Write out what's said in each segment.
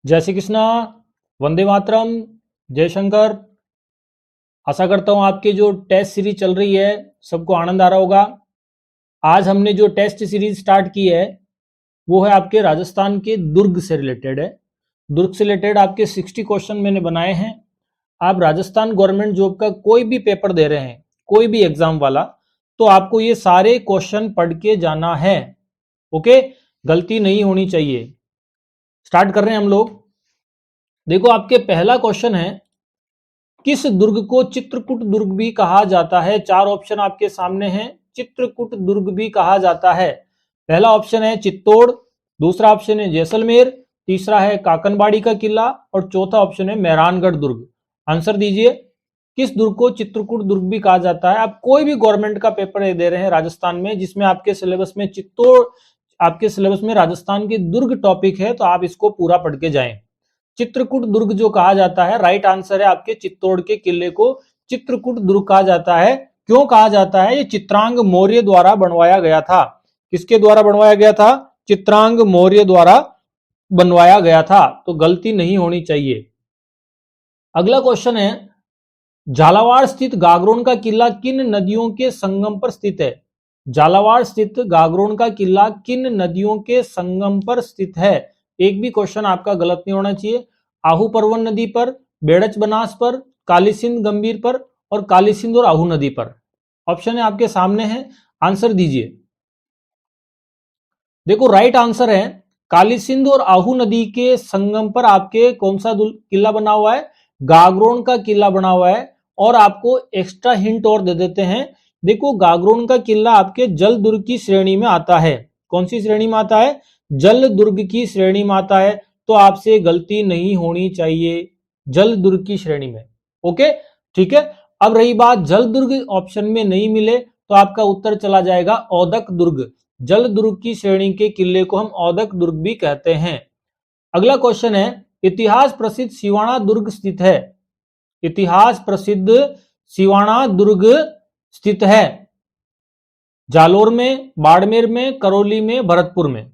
जय श्री कृष्णा, वंदे मातरम, जयशंकर। आशा करता हूँ आपकी जो टेस्ट सीरीज चल रही है सबको आनंद आ रहा होगा। आज हमने जो टेस्ट सीरीज स्टार्ट की है वो है आपके राजस्थान के दुर्ग से रिलेटेड है। दुर्ग से रिलेटेड आपके 60 क्वेश्चन मैंने बनाए हैं। आप राजस्थान गवर्नमेंट जॉब का कोई भी पेपर दे रहे हैं, कोई भी एग्जाम वाला, तो आपको ये सारे क्वेश्चन पढ़ के जाना है। ओके, गलती नहीं होनी चाहिए। स्टार्ट कर रहे हैं हम लोग। देखो, आपके पहला क्वेश्चन है, किस दुर्ग को चित्रकूट दुर्ग भी कहा जाता है? चार ऑप्शन आपके सामने हैं। चित्रकूट दुर्ग भी कहा जाता है। पहला ऑप्शन है चित्तौड़, दूसरा ऑप्शन है जैसलमेर, तीसरा है काकनबाड़ी का किला और चौथा ऑप्शन है मेहरानगढ़ दुर्ग। आंसर दीजिए, किस दुर्ग को चित्रकूट दुर्ग भी कहा जाता है? आप कोई भी गवर्नमेंट का पेपर दे रहे हैं राजस्थान में जिसमें आपके सिलेबस में चित्तौड़, आपके सिलेबस में राजस्थान के दुर्ग टॉपिक है, तो आप इसको पूरा पढ़ के जाएं। चित्रकूट दुर्ग जो कहा जाता है, राइट आंसर है आपके चित्तौड़ के किले को चित्रकूट दुर्ग कहा जाता है। क्यों कहा जाता है? ये चित्रांग मौर्य द्वारा बनवाया गया था। किसके द्वारा बनवाया गया था? चित्रांग मौर्य द्वारा बनवाया गया था। तो गलती नहीं होनी चाहिए। अगला क्वेश्चन है, झालावाड़ स्थित गागरोन का किला किन नदियों के संगम पर स्थित है? झालावाड़ स्थित गागरोन का किला किन नदियों के संगम पर स्थित है? एक भी क्वेश्चन आपका गलत नहीं होना चाहिए। आहू परवन नदी पर, बेड़च बनास पर, काली सिंध गंभीर पर और काली सिंध और आहू नदी पर। ऑप्शन है आपके सामने है, आंसर दीजिए। देखो, राइट आंसर है काली सिंध और आहू नदी के संगम पर आपके कौन सा किला बना हुआ है? गागरोन का किला बना हुआ है। और आपको एक्स्ट्रा हिंट और दे देते हैं। देखो, गागरोन का किला आपके जल दुर्ग की श्रेणी में आता है। कौन सी श्रेणी में आता है? जल दुर्ग की श्रेणी में आता है। तो आपसे गलती नहीं होनी चाहिए, जल दुर्ग की श्रेणी में। ओके, ठीक है। अब रही बात, जल दुर्ग ऑप्शन में नहीं मिले तो आपका उत्तर चला जाएगा औदक दुर्ग। जल दुर्ग की श्रेणी के किले को हम औदक दुर्ग भी कहते हैं। अगला क्वेश्चन है, इतिहास प्रसिद्ध सिवाना दुर्ग स्थित है। इतिहास प्रसिद्ध सिवाना दुर्ग स्थित है जालोर में, बाड़मेर में, करौली में, भरतपुर में।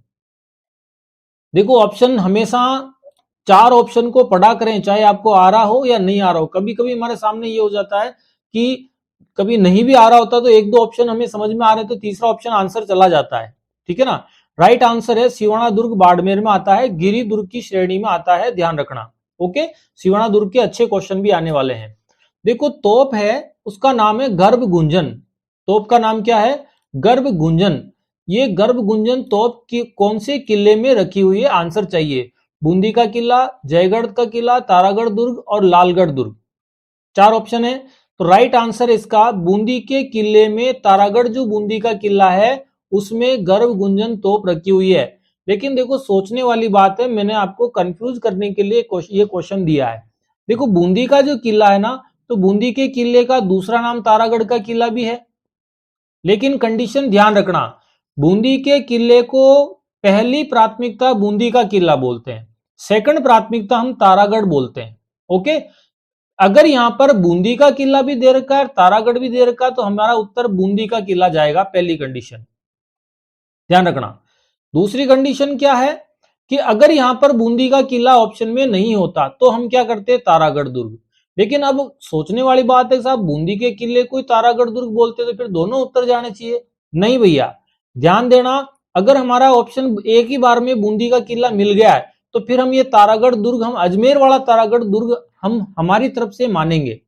देखो, ऑप्शन हमेशा चार ऑप्शन को पढ़ा करें, चाहे आपको आ रहा हो या नहीं आ रहा हो। कभी कभी हमारे सामने ये हो जाता है कि कभी नहीं भी आ रहा होता तो एक दो ऑप्शन हमें समझ में आ रहे तो तीसरा ऑप्शन आंसर चला जाता है। ठीक है ना। राइट आंसर है सिवाना दुर्ग बाड़मेर में आता है, गिरी दुर्ग की श्रेणी में आता है, ध्यान रखना। ओके, सिवाना दुर्ग के अच्छे क्वेश्चन भी आने वाले हैं। देखो, तोप है, उसका नाम है गर्भ गुंजन। तोप का नाम क्या है? गर्भ गुंजन। ये गर्भ गुंजन तोप की कौन से किले में रखी हुई है? आंसर चाहिए। बूंदी का किला, जयगढ़ का किला, तारागढ़ दुर्ग और लालगढ़ दुर्ग। चार ऑप्शन है, तो राइट आंसर इसका बूंदी के किले में, तारागढ़ जो बूंदी का किला है उसमें गर्भ गुंजन तोप रखी हुई है। लेकिन देखो, सोचने वाली बात है, मैंने आपको कंफ्यूज करने के लिए ये क्वेश्चन दिया है। देखो, बूंदी का जो किला है ना, तो बूंदी के किले का दूसरा नाम तारागढ़ का किला भी है। लेकिन कंडीशन ध्यान रखना, बूंदी के किले को पहली प्राथमिकता बूंदी का किला बोलते हैं, सेकंड प्राथमिकता हम तारागढ़ बोलते हैं। ओके, अगर यहां पर बूंदी का किला भी दे रखा है, तारागढ़ भी दे रखा है, तो हमारा उत्तर बूंदी का किला जाएगा, पहली कंडीशन, ध्यान रखना। दूसरी कंडीशन क्या है कि अगर यहां पर बूंदी का किला ऑप्शन में नहीं होता तो हम क्या करते? तारागढ़ दुर्ग। लेकिन अब सोचने वाली बात है, साहब बूंदी के किले को तारागढ़ दुर्ग बोलते तो फिर दोनों उत्तर जाने चाहिए। नहीं भैया, ध्यान देना, अगर हमारा ऑप्शन एक ही बार में बूंदी का किला मिल गया है तो फिर हम ये तारागढ़ दुर्ग, हम अजमेर वाला तारागढ़ दुर्ग हम हमारी तरफ से मानेंगे।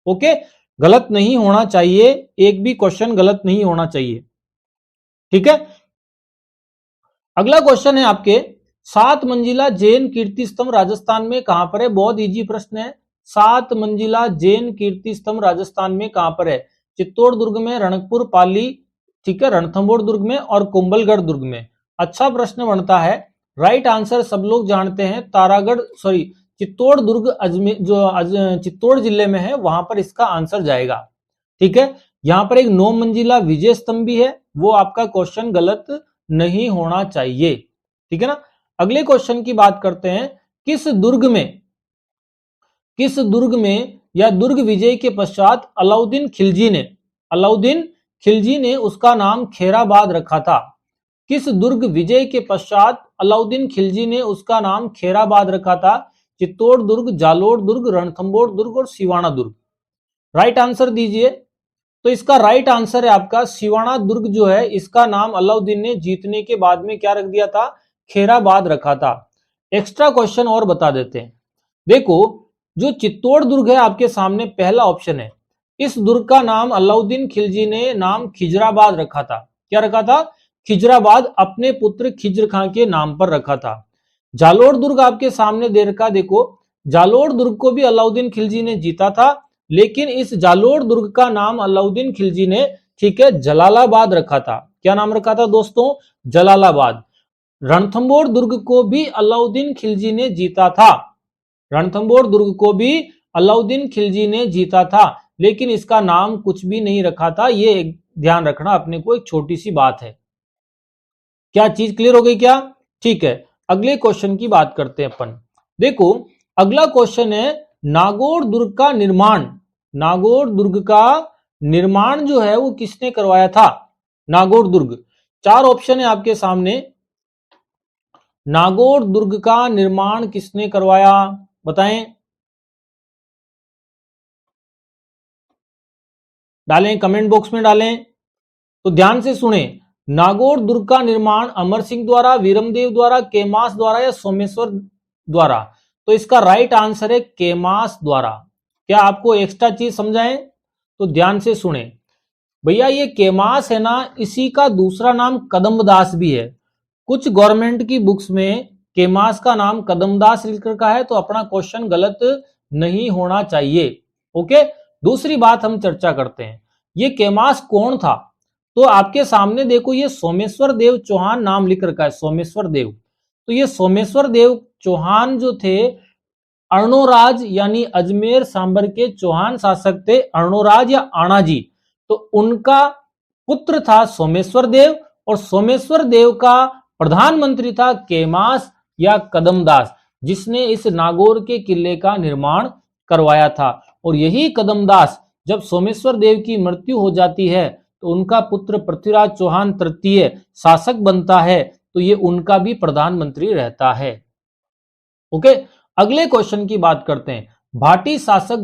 ओके, गलत नहीं होना चाहिए, एक भी क्वेश्चन गलत नहीं होना चाहिए। ठीक है। अगला क्वेश्चन है आपके, 7 मंजिला जैन कीर्ति स्तंभ राजस्थान में कहां पर है? बहुत इजी प्रश्न है। 7 मंजिला जैन कीर्ति स्तंभ राजस्थान में कहां पर है? चित्तौड़ दुर्ग में, रणकपुर पाली, ठीक है, रणथंभौर दुर्ग में और कुंभलगढ़ दुर्ग में। अच्छा प्रश्न बनता है। राइट आंसर सब लोग जानते हैं, तारागढ़, सॉरी, चित्तौड़ दुर्ग अजमेर, जो चित्तौड़ जिले में है, वहां पर इसका आंसर जाएगा। ठीक है। यहां पर एक 9 मंजिला विजय स्तंभ भी है, वो आपका क्वेश्चन गलत नहीं होना चाहिए। ठीक है ना। अगले क्वेश्चन की बात करते हैं, किस दुर्ग में या दुर्ग विजय के पश्चात अलाउद्दीन खिलजी ने उसका नाम खेराबाद रखा था? किस दुर्ग विजय के पश्चात अलाउद्दीन खिलजी ने उसका नाम खैराबाद रखा था? चित्तौड़ दुर्ग, जालोर दुर्ग, रणथंभौर दुर्ग और सिवाना दुर्ग। राइट आंसर दीजिए। तो इसका राइट आंसर है आपका सिवाना दुर्ग जो है, इसका नाम अलाउद्दीन ने जीतने के बाद में क्या रख दिया था? खैराबाद रखा था। एक्स्ट्रा क्वेश्चन और बता देते हैं। देखो, जो चित्तौड़ दुर्ग है आपके सामने पहला ऑप्शन है, इस दुर्ग का नाम अलाउद्दीन खिलजी ने नाम खिजराबाद रखा था। क्या रखा था? खिजराबाद, अपने पुत्र खिज्र खां के नाम पर रखा था। जालोर दुर्ग आपके सामने दे रखा, देखो जालोर दुर्ग को भी अलाउद्दीन खिलजी ने जीता था, लेकिन इस जालोर दुर्ग का नाम अलाउद्दीन खिलजी ने, ठीक है, जलालाबाद रखा था। क्या नाम रखा था दोस्तों? जलालाबाद। रणथंभौर दुर्ग को भी अलाउद्दीन खिलजी ने जीता था। रणथंभौर दुर्ग को भी अलाउद्दीन खिलजी ने जीता था, लेकिन इसका नाम कुछ भी नहीं रखा था। ये ध्यान रखना अपने को, एक छोटी सी बात है। क्या चीज क्लियर हो गई क्या? ठीक है, अगले क्वेश्चन की बात करते हैं अपन। देखो, अगला क्वेश्चन है नागौर दुर्ग का निर्माण। नागौर दुर्ग का निर्माण जो है वो किसने करवाया था? नागौर दुर्ग, चार ऑप्शन है आपके सामने। नागौर दुर्ग का निर्माण किसने करवाया? बताएं, डालें, कमेंट बॉक्स में डालें। तो ध्यान से सुने, नागौर दुर्ग का निर्माण अमर सिंह द्वारा, वीरमदेव द्वारा, केमास द्वारा या सोमेश्वर द्वारा? तो इसका राइट आंसर है केमास द्वारा। क्या आपको एक्स्ट्रा चीज समझाएं? तो ध्यान से सुने भैया, ये केमास है ना, इसी का दूसरा नाम कदमदास भी है। कुछ गवर्नमेंट की बुक्स में केमास का नाम कदमदास लिख रखा है, तो अपना क्वेश्चन गलत नहीं होना चाहिए। ओके, दूसरी बात हम चर्चा करते हैं, ये केमास कौन था? तो आपके सामने देखो, ये सोमेश्वर देव चौहान नाम लिख रखा है, सोमेश्वर देव। तो ये सोमेश्वर देव चौहान जो थे, अर्णोराज यानी अजमेर सांबर के चौहान शासक थे, अर्णोराज या आणाजी। तो उनका पुत्र था सोमेश्वर देव, और सोमेश्वर देव का प्रधानमंत्री था केमास या कदमदास, जिसने इस नागौर के किले का निर्माण करवाया था। और यही कदमदास, जब सोमेश्वर देव की मृत्यु हो जाती है, तो उनका पुत्र पृथ्वीराज चौहान तृतीय शासक बनता है, तो ये उनका भी प्रधानमंत्री रहता है। ओके, अगले क्वेश्चन की बात करते हैं। भाटी शासक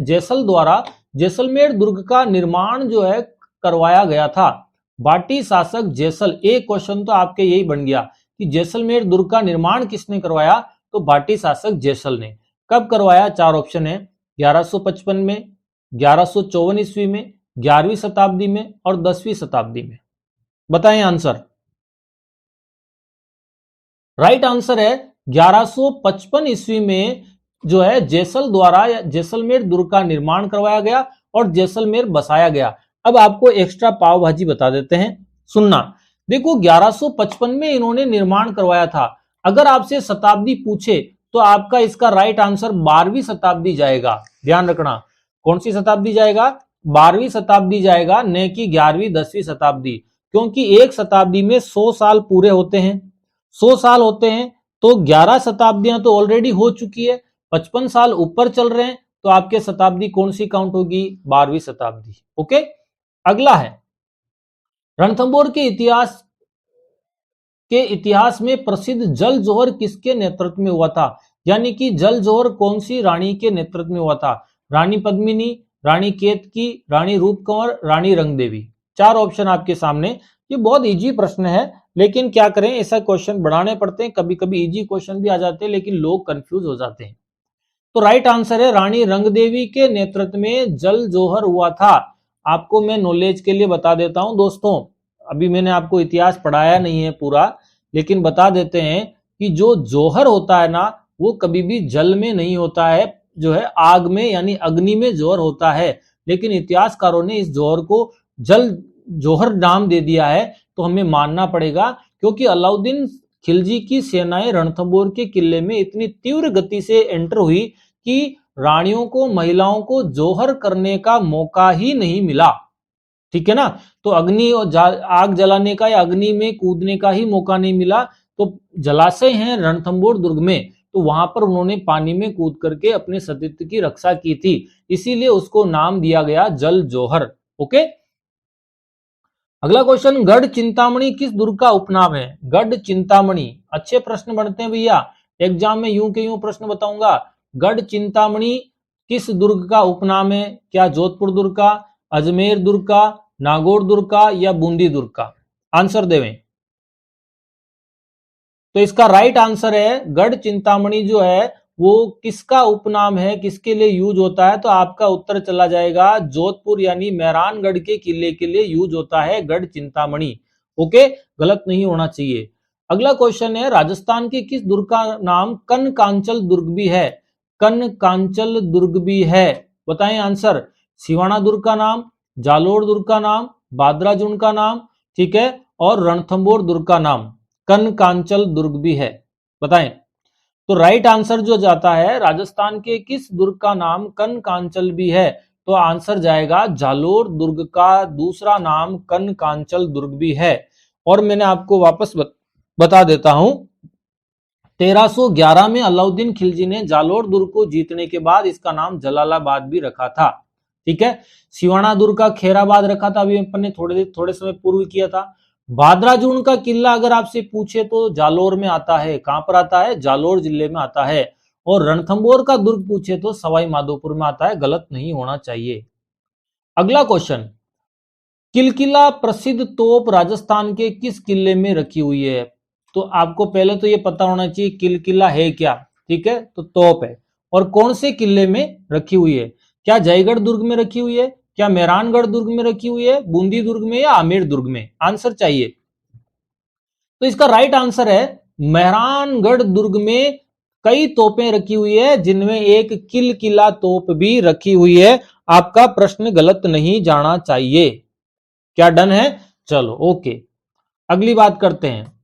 जैसल द्वारा जैसलमेर दुर्ग का निर्माण जो है करवाया गया था। भाटी शासक जैसल, एक क्वेश्चन तो आपके यही बन गया कि जैसलमेर दुर्ग का निर्माण किसने करवाया? तो भाटी शासक जैसल ने। कब करवाया? चार ऑप्शन है, 1155 में, 1154 ईस्वी में, 11वीं शताब्दी में और 10वीं शताब्दी में। बताएं आंसर। राइट आंसर है 1155 ईस्वी में जो है जैसल द्वारा जैसलमेर दुर्ग का निर्माण करवाया गया और जैसलमेर बसाया गया। अब आपको एक्स्ट्रा पाव भाजी बता देते हैं, सुनना। देखो, 1155 में इन्होंने निर्माण करवाया था। अगर आपसे शताब्दी पूछे तो आपका इसका राइट आंसर 12वीं शताब्दी जाएगा। ध्यान रखना, कौन सी शताब्दी जाएगा? 12वीं शताब्दी जाएगा, न कि 11वीं 10वीं शताब्दी। क्योंकि एक शताब्दी में 100 साल पूरे होते हैं, 100 साल होते हैं, तो 11 शताब्दियां तो ऑलरेडी हो चुकी है, 55 साल ऊपर चल रहे हैं, तो आपके शताब्दी कौन सी काउंट होगी? 12वीं शताब्दी। ओके, अगला है रणथंभौर के इतिहास में प्रसिद्ध जल जोहर किसके नेतृत्व में हुआ था? यानी कि जल जोहर कौन सी रानी के नेतृत्व में हुआ था? रानी पद्मिनी, रानी केतकी, रानी रूपकंवर, रानी रंगदेवी। चार ऑप्शन आपके सामने। ये बहुत इजी प्रश्न है, लेकिन क्या करें, ऐसा क्वेश्चन बढ़ाने पड़ते हैं, कभी कभी इजी क्वेश्चन भी आ जाते हैं, लेकिन लोग कंफ्यूज हो जाते हैं। तो राइट आंसर है रानी रंगदेवी के नेतृत्व में जल जोहर हुआ था। आपको मैं नॉलेज के लिए बता देता हूं दोस्तों, अभी मैंने आपको इतिहास पढ़ाया नहीं है पूरा, लेकिन बता देते हैं कि जो जोहर होता है ना, वो कभी भी जल में नहीं होता है, जो है आग में यानी अग्नि में जोहर होता है। लेकिन इतिहासकारों ने इस जोहर को जल जोहर नाम दे दिया है, तो हमें मानना पड़ेगा, क्योंकि अलाउद्दीन खिलजी की सेनाएं रणथंभौर के किले में इतनी तीव्र गति से एंटर हुई कि रानियों को, महिलाओं को जोहर करने का मौका ही नहीं मिला। ठीक है ना, तो अग्नि और आग जलाने का या अग्नि में कूदने का ही मौका नहीं मिला। तो जलाशय हैं रणथंभौर दुर्ग में, तो वहां पर उन्होंने पानी में कूद करके अपने सतीत्व की रक्षा की थी, इसीलिए उसको नाम दिया गया जल जोहर। ओके, अगला क्वेश्चन, गढ़ चिंतामणि किस दुर्ग का उपनाम है? गढ़ चिंतामणि, अच्छे प्रश्न बनते हैं भैया, एग्जाम में यूं के यूं प्रश्न बताऊंगा। गढ़ चिंतामणि किस दुर्ग का उपनाम है? क्या जोधपुर दुर्ग का, अजमेर दुर्ग का, नागौर दुर्ग का या बूंदी दुर्ग का? आंसर देवें। तो इसका राइट आंसर है गढ़ चिंतामणि जो है वो किसका उपनाम है, किसके लिए यूज होता है? तो आपका उत्तर चला जाएगा जोधपुर यानी मेहरानगढ़ के किले के लिए यूज होता है गढ़ चिंतामणि। ओके, गलत नहीं होना चाहिए। अगला क्वेश्चन है, राजस्थान के किस दुर्ग का नाम कनकांचल दुर्ग भी है? कनकांचल दुर्ग भी है, बताएं आंसर। सिवाना दुर्ग का नाम, जालोर दुर्ग का नाम, बादराजुन का नाम, ठीक है, और रणथंबोर दुर्ग का नाम। कनकांचल दुर्ग भी है, बताएं। तो राइट आंसर जो जाता है, राजस्थान के किस दुर्ग का नाम कनकांचल भी है? तो आंसर जाएगा जालोर दुर्ग का दूसरा नाम कनकांचल दुर्ग भी है। और मैंने आपको वापस बता देता हूं, 1311 में अलाउद्दीन खिलजी ने जालोर दुर्ग को जीतने के बाद इसका नाम जलालाबाद भी रखा था। ठीक है, सिवाना दुर्ग का खेराबाद रखा था, अभी अपन ने थोड़े समय पूर्व किया था। बादराजून का किला अगर आपसे पूछे तो जालोर में आता है, कहां पर आता है? जालोर जिले में आता है। और रणथंबोर का दुर्ग पूछे तो सवाई माधोपुर में आता है, गलत नहीं होना चाहिए। अगला क्वेश्चन, किलकिला प्रसिद्ध तोप राजस्थान के किस किले में रखी हुई है? तो आपको पहले तो ये पता होना चाहिए किलकिला है क्या, ठीक है, तो तोप है। और कौन से किले में रखी हुई है? क्या जयगढ़ दुर्ग में रखी हुई है, क्या मेहरानगढ़ दुर्ग में रखी हुई है, बूंदी दुर्ग में या आमेर दुर्ग में? आंसर चाहिए। तो इसका राइट आंसर है मेहरानगढ़ दुर्ग में कई तोपें रखी हुई है, जिनमें एक किलकिला तोप भी रखी हुई है। आपका प्रश्न गलत नहीं जाना चाहिए। क्या डन है? चलो ओके, अगली बात करते हैं।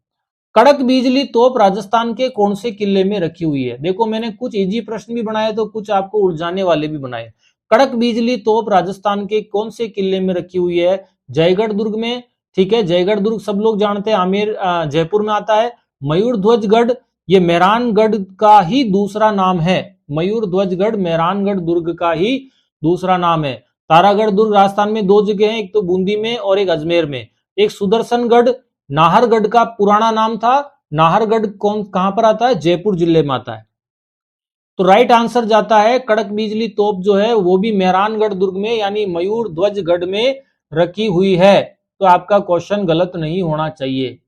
कड़क बिजली तोप राजस्थान के कौन से किले में रखी हुई है? देखो मैंने कुछ इजी प्रश्न भी बनाए तो कुछ आपको उलझाने वाले भी बनाए। कड़क बिजली तोप राजस्थान के कौन से किले में रखी हुई है? जयगढ़ दुर्ग में, ठीक है, जयगढ़ दुर्ग सब लोग जानते हैं, आमेर जयपुर में आता है। मयूर ध्वजगढ़, ये मेहरानगढ़ का ही दूसरा नाम है। मयूर ध्वजगढ़ मेहरानगढ़ दुर्ग का ही दूसरा नाम है। तारागढ़ दुर्ग राजस्थान में दो जगह है, एक तो बूंदी में और एक अजमेर में। एक सुदर्शनगढ़ नाहरगढ़ का पुराना नाम था। नाहरगढ़ कहां पर आता है? जयपुर जिले में आता है। तो राइट आंसर जाता है कड़क बिजली तोप जो है वो भी मेहरानगढ़ दुर्ग में यानी मयूर ध्वजगढ़ में रखी हुई है। तो आपका क्वेश्चन गलत नहीं होना चाहिए।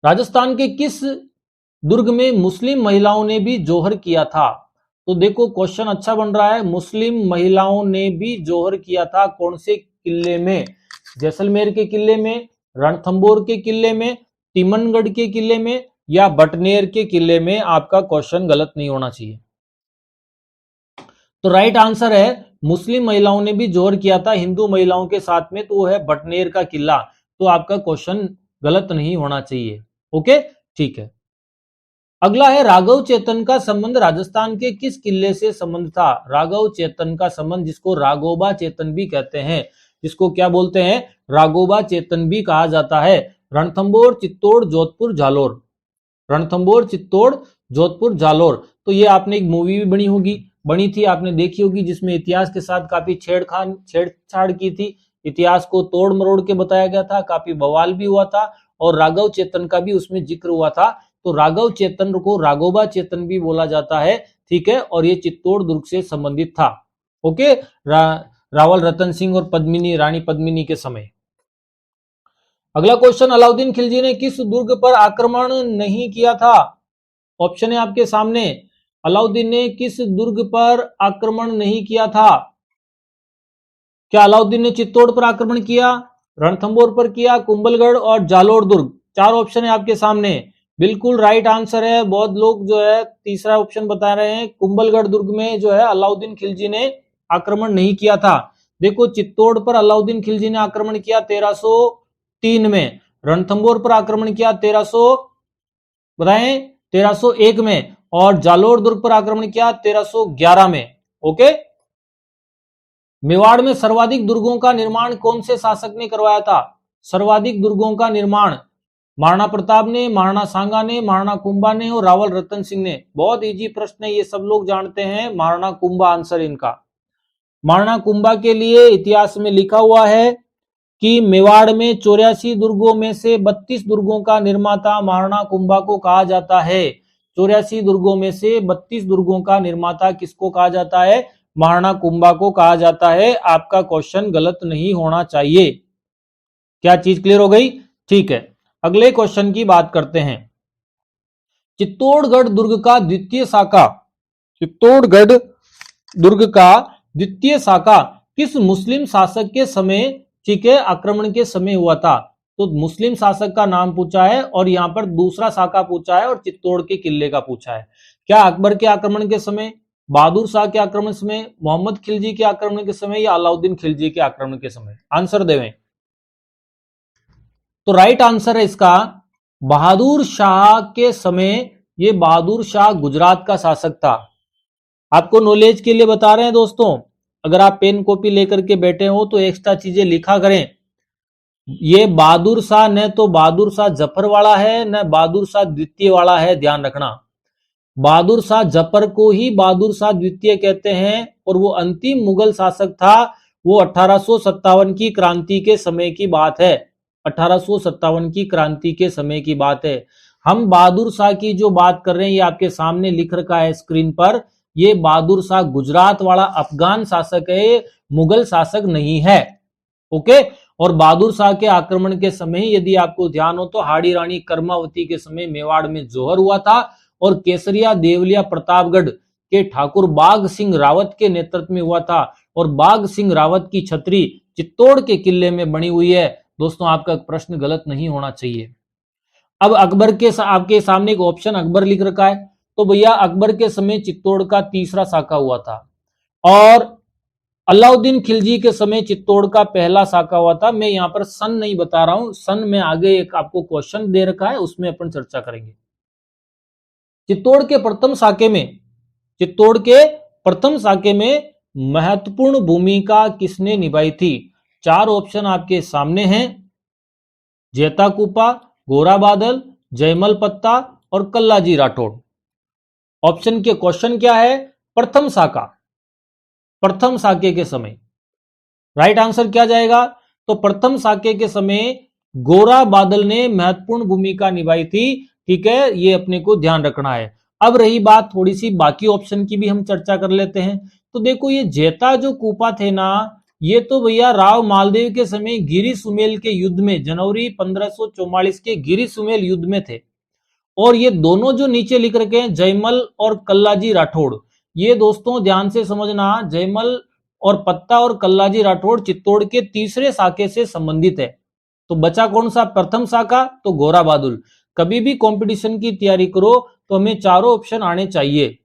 राजस्थान के किस दुर्ग में मुस्लिम महिलाओं ने भी जोहर किया था? तो देखो क्वेश्चन अच्छा बन रहा है, मुस्लिम महिलाओं ने भी जोहर किया था कौन से किले में? जैसलमेर के किले में, रणथंबोर के किले में, तिमनगढ़ के किले में या बटनेर के किले में? आपका क्वेश्चन गलत नहीं होना चाहिए। तो राइट आंसर है मुस्लिम महिलाओं ने भी जोहर किया था हिंदू महिलाओं के साथ में, तो वो है बटनेर का किला। तो आपका क्वेश्चन गलत नहीं होना चाहिए। ओके, ठीक है। अगला है, राघव चेतन का संबंध राजस्थान के किस किले से संबंध था? राघव चेतन का संबंध, जिसको राघोबा चेतन भी कहते हैं, जिसको क्या बोलते हैं? राघोबा चेतन भी कहा जाता है। रणथंबोर, चित्तौड़, जोधपुर, जालोर। रणथंबोर, चित्तौड़, जोधपुर, जालोर। तो ये आपने एक मूवी भी बनी थी, आपने देखी होगी, जिसमें इतिहास के साथ काफी छेड़छाड़ की थी। इतिहास को तोड़ मरोड़ के बताया गया था, काफी बवाल भी हुआ था और राघव चेतन का भी उसमें जिक्र हुआ था। तो राघव चेतन को राघोबा चेतन भी बोला जाता है, ठीक है, और ये चित्तौड़ दुर्ग से संबंधित था। ओके, रावल रतन सिंह और पद्मिनी, रानी पद्मिनी के समय। अगला क्वेश्चन, अलाउद्दीन खिलजी ने किस दुर्ग पर आक्रमण नहीं किया था? ऑप्शन है आपके सामने। अलाउद्दीन ने किस दुर्ग पर आक्रमण नहीं किया था? क्या अलाउद्दीन ने चित्तौड़ पर आक्रमण किया, रणथंबोर पर किया, कुंभलगढ़ और जालोर दुर्ग? चार ऑप्शन है आपके सामने। बिल्कुल राइट आंसर है, बहुत लोग जो है तीसरा ऑप्शन बता रहे हैं, कुंभलगढ़ दुर्ग में जो है अलाउद्दीन खिलजी ने आक्रमण नहीं किया था। देखो चित्तौड़ पर अलाउद्दीन खिलजी ने आक्रमण किया 1303 में, रणथंबोर पर आक्रमण किया 1301 में, और जालोर दुर्ग पर आक्रमण किया 1311 में। ओके, मेवाड़ में सर्वाधिक दुर्गों का निर्माण कौन से शासक ने करवाया था? सर्वाधिक दुर्गों का निर्माण महाराणा प्रताप ने, महाराणा सांगा ने, महाराणा कुंभा ने और रावल रतन सिंह ने। बहुत इजी प्रश्न है, ये सब लोग जानते हैं। महाराणा कुंभा आंसर इनका। महाराणा कुंभा के लिए इतिहास में लिखा हुआ है कि मेवाड़ में 84 दुर्गों में से 32 दुर्गों का निर्माता महाराणा कुंभा को कहा जाता है। 84 दुर्गों में से 32 दुर्गों का निर्माता किसको कहा जाता है? महाराणा कुंभा को कहा जाता है। आपका क्वेश्चन गलत नहीं होना चाहिए। क्या चीज क्लियर हो गई? ठीक है, अगले क्वेश्चन की बात करते हैं। चित्तौड़गढ़ दुर्ग का द्वितीय साका, चित्तौड़गढ़ दुर्ग का द्वितीय साका किस मुस्लिम शासक के समय, ठीक है, आक्रमण के समय हुआ था? तो मुस्लिम शासक का नाम पूछा है और यहां पर दूसरा साका पूछा है और चित्तौड़ के किले का पूछा है। क्या अकबर के आक्रमण के समय, बहादुर शाह के आक्रमण के समय, मोहम्मद खिलजी के आक्रमण के समय या अलाउद्दीन खिलजी के आक्रमण के समय? आंसर देवें। तो राइट आंसर है इसका बहादुर शाह के समय। ये बहादुर शाह गुजरात का शासक था। आपको नॉलेज के लिए बता रहे हैं दोस्तों, अगर आप पेन कॉपी लेकर के बैठे हो तो एक्स्ट्रा चीजें लिखा करें। ये बहादुर शाह न तो बहादुर शाह जफर वाला है न बहादुर शाह द्वितीय वाला है, ध्यान रखना। बहादुर शाह जफर को ही बहादुर शाह द्वितीय कहते हैं और वो अंतिम मुगल शासक था। वो 1857 की क्रांति के समय की बात है। 1857 की क्रांति के समय की बात है। हम बहादुर शाह की जो बात कर रहे हैं ये आपके सामने लिख रखा है स्क्रीन पर। ये बहादुर शाह गुजरात वाला अफगान शासक है, मुगल शासक नहीं है। ओके। और बहादुर शाह के आक्रमण के समय यदि आपको ध्यान हो तो हाड़ी रानी कर्मावती के समय मेवाड़ में जोहर हुआ था और केसरिया देवलिया प्रतापगढ़ के ठाकुर बाघ सिंह रावत के नेतृत्व में हुआ था। और बाघ सिंह रावत की छतरी चित्तौड़ के किले में बनी हुई है। दोस्तों आपका प्रश्न गलत नहीं होना चाहिए। अब अकबर के आपके सामने एक ऑप्शन अकबर लिख रखा है, तो भैया अकबर के समय चित्तौड़ का तीसरा साका हुआ था और अलाउद्दीन खिलजी के समय चित्तौड़ का पहला साका हुआ था। मैं यहां पर सन नहीं बता रहा हूं, सन में आगे एक आपको क्वेश्चन दे रखा है उसमें अपन चर्चा करेंगे। चित्तौड़ के प्रथम साके में, चित्तौड़ के प्रथम साके में महत्वपूर्ण भूमिका किसने निभाई थी? चार ऑप्शन आपके सामने हैं, जेता कुपा, गोरा बादल, जयमल पत्ता और कल्लाजी राठौड़। ऑप्शन के क्वेश्चन क्या है? प्रथम साका, प्रथम साके के समय। राइट आंसर क्या जाएगा? तो प्रथम साके के समय गोरा बादल ने महत्वपूर्ण भूमिका निभाई थी। ठीक है, ये अपने को ध्यान रखना है। अब रही बात थोड़ी सी बाकी ऑप्शन की भी हम चर्चा कर लेते हैं। तो देखो ये जेता जो कूपा थे ना, ये तो भैया राव मालदेव के समय गिरी सुमेल के युद्ध में, जनवरी 1544 के गिरी सुमेल युद्ध में थे। और ये दोनों जो नीचे लिख रखे हैं जयमल और कल्लाजी राठौड़, ये दोस्तों ध्यान से समझना, जयमल और पत्ता और कल्लाजी राठौड़ चित्तौड़ के तीसरे साके से संबंधित है। तो बचा कौन सा? प्रथम साका, तो गोरा बादुल। कभी भी कंपटीशन की तैयारी करो तो हमें चारों ऑप्शन आने चाहिए।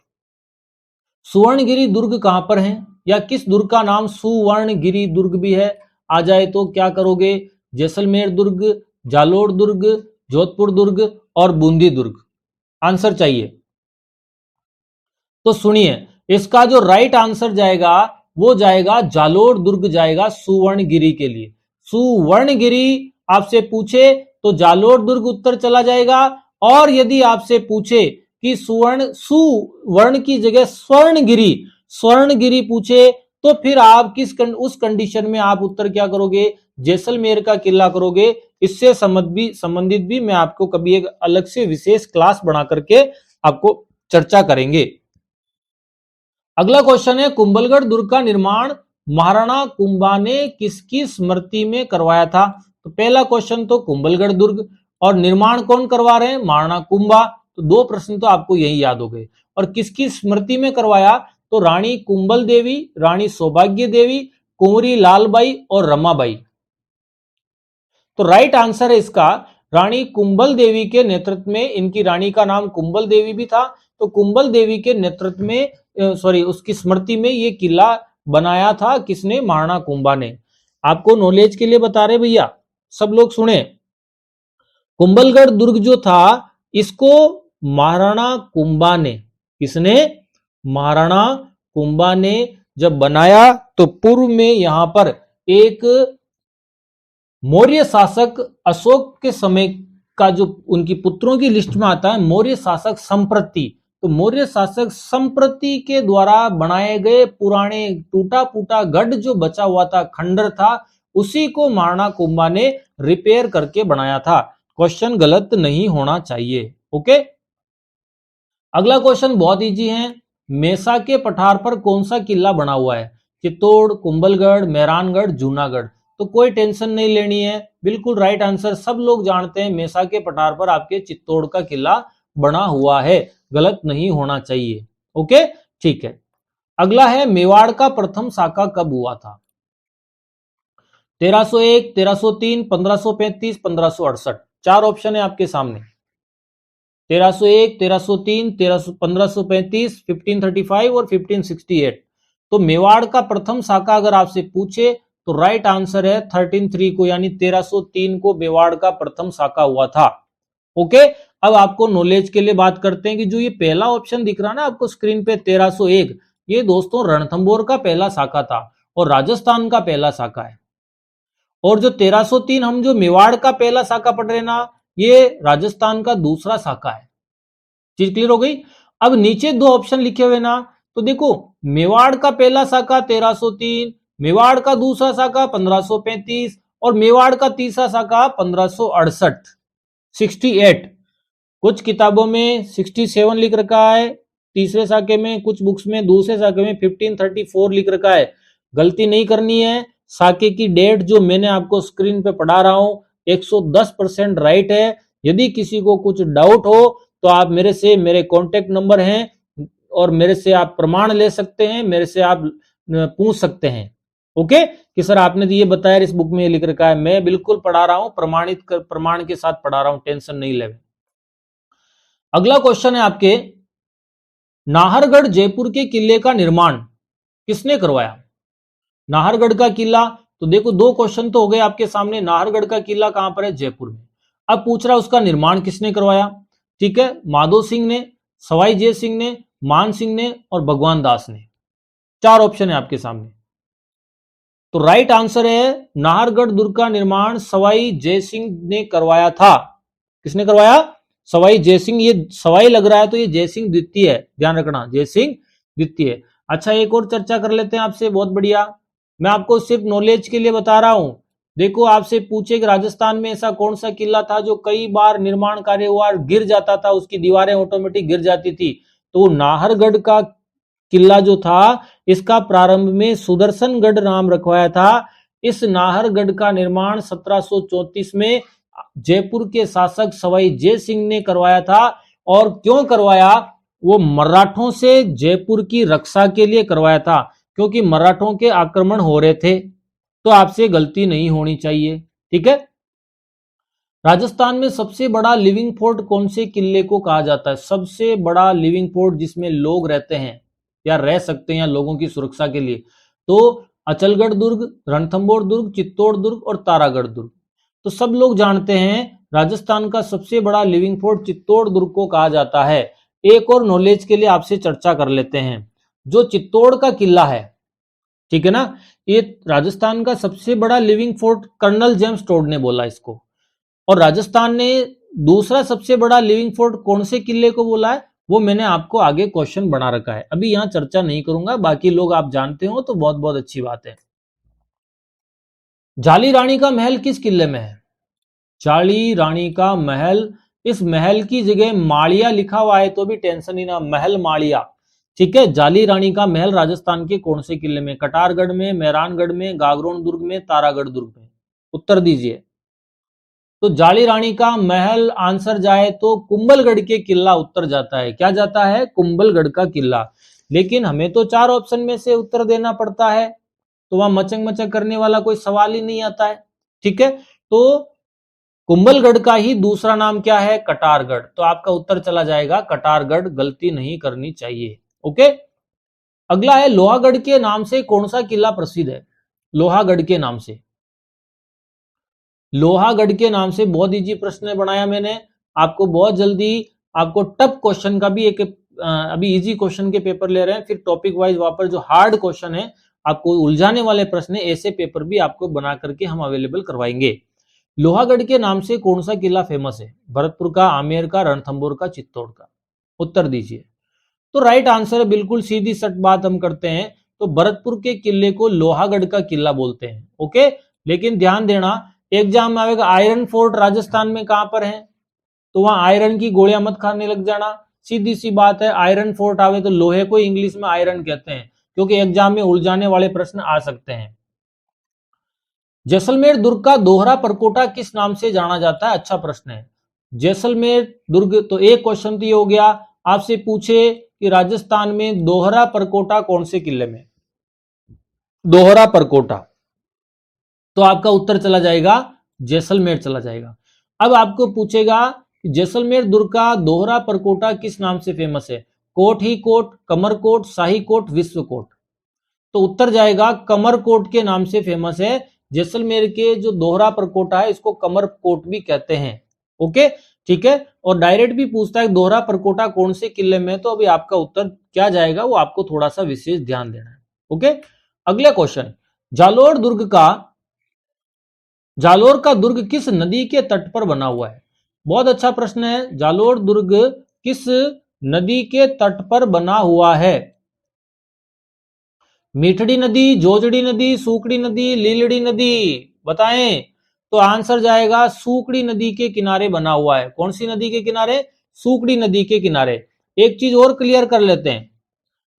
सुवर्णगिरी दुर्ग कहां पर है या किस दुर्ग का नाम सुवर्णगिरी दुर्ग भी है? आ जाए तो क्या करोगे? जैसलमेर दुर्ग, जालोर दुर्ग, जोधपुर दुर्ग और बूंदी दुर्ग। आंसर चाहिए। तो सुनिए, इसका जो राइट आंसर जाएगा वो जाएगा जालोर दुर्ग जाएगा सुवर्णगिरी के लिए। सुवर्णगिरी आपसे पूछे तो जालोर दुर्ग उत्तर चला जाएगा। और यदि आपसे पूछे कि सुवर्ण की जगह स्वर्णगिरी, स्वर्णगिरी पूछे तो फिर आप उस कंडीशन में आप उत्तर क्या करोगे? जैसलमेर का किला करोगे। इससे संबंधित भी मैं आपको कभी एक अलग से विशेष क्लास बना करके आपको चर्चा करेंगे। अगला क्वेश्चन है, कुंभलगढ़ दुर्ग का निर्माण महाराणा कुंभा ने किसकी स्मृति में करवाया था? तो पहला क्वेश्चन तो कुंभलगढ़ दुर्ग, और निर्माण कौन करवा रहे हैं? महाराणा कुंभा। तो दो प्रश्न तो आपको यही याद हो गए। और किसकी स्मृति में करवाया? तो रानी कुंभल देवी, रानी सौभाग्य देवी, कुंवरी लालबाई और रमाबाई। तो राइट आंसर है इसका रानी कुंभल देवी के नेतृत्व में। इनकी रानी का नाम कुंभल देवी भी था। तो कुंभल देवी के नेतृत्व में, उसकी स्मृति में ये किला बनाया था। किसने? महाराणा कुंभा ने। आपको नॉलेज के लिए बता रहे भैया, सब लोग सुने। कुंभलगढ़ दुर्ग जो था इसको महाराणा कुंभा ने, किसने? महाराणा कुंभा ने जब बनाया तो पूर्व में यहां पर एक मौर्य शासक अशोक के समय का जो उनकी पुत्रों की लिस्ट में आता है मौर्य शासक संप्रति, तो मौर्य शासक संप्रति के द्वारा बनाए गए पुराने टूटा फूटा गढ़ जो बचा हुआ था, खंडर था, उसी को मारना कुंभा ने रिपेयर करके बनाया था। क्वेश्चन गलत नहीं होना चाहिए। ओके, अगला क्वेश्चन बहुत इजी है। मेसा के पठार पर कौन सा किला बना हुआ है? चित्तौड़, कुंभलगढ़, मेहरानगढ़, जूनागढ़। तो कोई टेंशन नहीं लेनी है, बिल्कुल राइट आंसर सब लोग जानते हैं, मेसा के पठार पर आपके चित्तौड़ का किला बना हुआ है, गलत नहीं होना चाहिए। ओके, ठीक है। अगला है मेवाड़ का प्रथम साका कब हुआ था? 1301, 1303, 1535, 1568। चार ऑप्शन है आपके सामने। 1301, 1303, 1535, 1535 और 1568। तो मेवाड़ का प्रथम साका अगर आपसे पूछे तो राइट आंसर है 1303 को, यानी 1303 को मेवाड़ का प्रथम साका हुआ था। ओके, अब आपको नॉलेज के लिए बात करते हैं कि जो ये पहला ऑप्शन दिख रहा है ना आपको स्क्रीन पे 1301, ये दोस्तों रणथंभौर का पहला शाखा था और राजस्थान का पहला शाखा है। और जो 1303 हम जो मेवाड़ का पहला शाखा पढ़ रहे ना, ये राजस्थान का दूसरा शाखा है। चीज क्लियर हो गई? अब नीचे दो ऑप्शन लिखे हुए ना, तो देखो मेवाड़ का पहला शाखा 1303, मेवाड़ का दूसरा शाखा 1535 और मेवाड़ का तीसरा शाखा 1568, 68। कुछ किताबों में 67 लिख रखा है तीसरे शाखे में, कुछ बुक्स में दूसरे शाखे में 1534 लिख रखा है। गलती नहीं करनी है, शाखे की डेट जो मैंने आपको स्क्रीन पे पढ़ा रहा हूं 110% राइट है। यदि किसी को कुछ डाउट हो तो आप मेरे से, मेरे कॉन्टेक्ट नंबर हैं और मेरे से आप प्रमाण ले सकते हैं, मेरे से आप पूछ सकते हैं। ओके, कि सर आपने तो ये बताया इस बुक में ये लिख रखा है, मैं बिल्कुल पढ़ा रहा हूं, प्रमाण के साथ पढ़ा रहा हूं, टेंशन नहीं ले। अगला क्वेश्चन है आपके, नाहरगढ़ जयपुर के किले का निर्माण किसने करवाया? नाहरगढ़ का किला, तो देखो दो क्वेश्चन तो हो गए आपके सामने। नाहरगढ़ का किला कहां पर है? जयपुर में। अब पूछ रहा है उसका निर्माण किसने करवाया? ठीक है, माधो सिंह ने, सवाई जय सिंह ने, मान सिंह ने और भगवान दास ने। चार ऑप्शन है आपके सामने। तो राइट आंसर है नाहरगढ़ दुर्ग का निर्माण सवाई जय सिंह ने करवाया था। किसने करवाया? सवाई जय सिंह। ये सवाई लग रहा है तो ये जय सिंह द्वितीय है, ध्यान रखना, जय सिंह द्वितीय। अच्छा, एक और चर्चा कर लेते हैं आपसे, बहुत बढ़िया। मैं आपको सिर्फ नॉलेज के लिए बता रहा हूं। देखो आपसे पूछे कि राजस्थान में ऐसा कौन सा किला था जो कई बार निर्माण कार्य हुआ और गिर जाता था, उसकी दीवारें ऑटोमेटिक गिर जाती थी, तो नाहरगढ़ का किला जो था इसका प्रारंभ में सुदर्शनगढ़ नाम रखवाया था। इस नाहरगढ़ का निर्माण 1734 में जयपुर के शासक सवाई जय सिंह ने करवाया था। और क्यों करवाया? वो मराठों से जयपुर की रक्षा के लिए करवाया था, क्योंकि मराठों के आक्रमण हो रहे थे। तो आपसे गलती नहीं होनी चाहिए, ठीक है। राजस्थान में सबसे बड़ा लिविंग फोर्ट कौन से किले को कहा जाता है? सबसे बड़ा लिविंग फोर्ट जिसमें लोग रहते हैं या रह सकते हैं या लोगों की सुरक्षा के लिए, तो अचलगढ़ दुर्ग, रणथंभौर दुर्ग, चित्तौड़ दुर्ग और तारागढ़ दुर्ग। तो सब लोग जानते हैं राजस्थान का सबसे बड़ा लिविंग फोर्ट चित्तौड़ दुर्ग को कहा जाता है। एक और नॉलेज के लिए आपसे चर्चा कर लेते हैं। जो चित्तौड़ का किला है, ठीक है ना, ये राजस्थान का सबसे बड़ा living fort colonel James Tod ने बोला इसको। और राजस्थान ने दूसरा सबसे बड़ा लिविंग फोर्ट कौन से किले को बोला है, वो मैंने आपको आगे क्वेश्चन बना रखा है, अभी यहां चर्चा नहीं करूंगा। बाकी लोग आप जानते हो तो बहुत बहुत अच्छी बात है। जाली रानी का महल किस किले में है? जाली रानी का महल, इस महल की जगह माड़िया लिखा हुआ है तो भी टेंशन ही ना, महल माड़िया, ठीक है। जाली रानी का महल राजस्थान के कौन से किले में? कटारगढ़ में, मेहरानगढ़ में, गागरोन दुर्ग में, तारागढ़ दुर्ग में? उत्तर दीजिए। तो जाली रानी का महल आंसर जाए तो कुंभलगढ़ के किला उत्तर जाता है। क्या जाता है? कुंभलगढ़ का किला। लेकिन हमें तो चार ऑप्शन में से उत्तर देना पड़ता है, तो वहां मचंग मचंग करने वाला कोई सवाल ही नहीं आता है, ठीक है। तो कुंभलगढ़ का ही दूसरा नाम क्या है? कटारगढ़। तो आपका उत्तर चला जाएगा कटारगढ़, गलती नहीं करनी चाहिए। ओके, अगला है लोहागढ़ के नाम से कौन सा किला प्रसिद्ध है? लोहागढ़ के नाम से, लोहागढ़ के नाम से बहुत इजी प्रश्न बनाया मैंने आपको। बहुत जल्दी आपको टफ क्वेश्चन का भी एक अभी इजी क्वेश्चन के पेपर ले रहे हैं, फिर टॉपिक वाइज वापर जो हार्ड क्वेश्चन है, आपको उलझाने वाले प्रश्न है, ऐसे पेपर भी आपको बना करके हम अवेलेबल करवाएंगे। लोहागढ़ के नाम से कौन सा किला फेमस है? भरतपुर का, आमेर का, रणथंभौर का, चित्तौड़ का? उत्तर दीजिए। तो राइट आंसर है, बिल्कुल सीधी सट बात हम करते हैं, तो भरतपुर के किले को लोहागढ़ का किला बोलते हैं। ओके, लेकिन ध्यान देना एग्जाम में आएगा आयरन फोर्ट राजस्थान में कहां पर है, तो वहां आयरन की गोलियां मत खाने लग जाना। सीधी सी बात है, आयरन फोर्ट आवे तो लोहे को इंग्लिश में आयरन कहते हैं, क्योंकि एग्जाम में उलझाने वाले प्रश्न आ सकते हैं। जैसलमेर दुर्ग का दोहरा परकोटा किस नाम से जाना जाता है? अच्छा प्रश्न है। जैसलमेर दुर्ग, तो एक क्वेश्चन तो ये हो गया, आपसे पूछे कि राजस्थान में दोहरा परकोटा कौन से किले में, दोहरा परकोटा, तो आपका उत्तर चला जाएगा जैसलमेर चला जाएगा। अब आपको पूछेगा जैसलमेर दुर्ग का दोहरा परकोटा किस नाम से फेमस है? कोट ही कोट, कमर कोट, शाही कोट, विश्व कोट, तो उत्तर जाएगा कमर कोट के नाम से फेमस है। जैसलमेर के जो दोहरा परकोटा है इसको कमर कोट भी कहते हैं। ओके, ठीक है। और डायरेक्ट भी पूछता है दोहरा परकोटा कौन से किले में, तो अभी आपका उत्तर क्या जाएगा वो आपको थोड़ा सा विशेष ध्यान देना है। ओके, अगला क्वेश्चन, जालोर का दुर्ग किस नदी के तट पर बना हुआ है? बहुत अच्छा प्रश्न है। जालोर दुर्ग किस नदी के तट पर बना हुआ है? मीठड़ी नदी, जोजड़ी नदी, सूकड़ी नदी, लीलड़ी नदी, बताएं। तो आंसर जाएगा सूकड़ी नदी के किनारे बना हुआ है। कौन सी नदी के किनारे? सूकड़ी नदी के किनारे। एक चीज और क्लियर कर लेते हैं,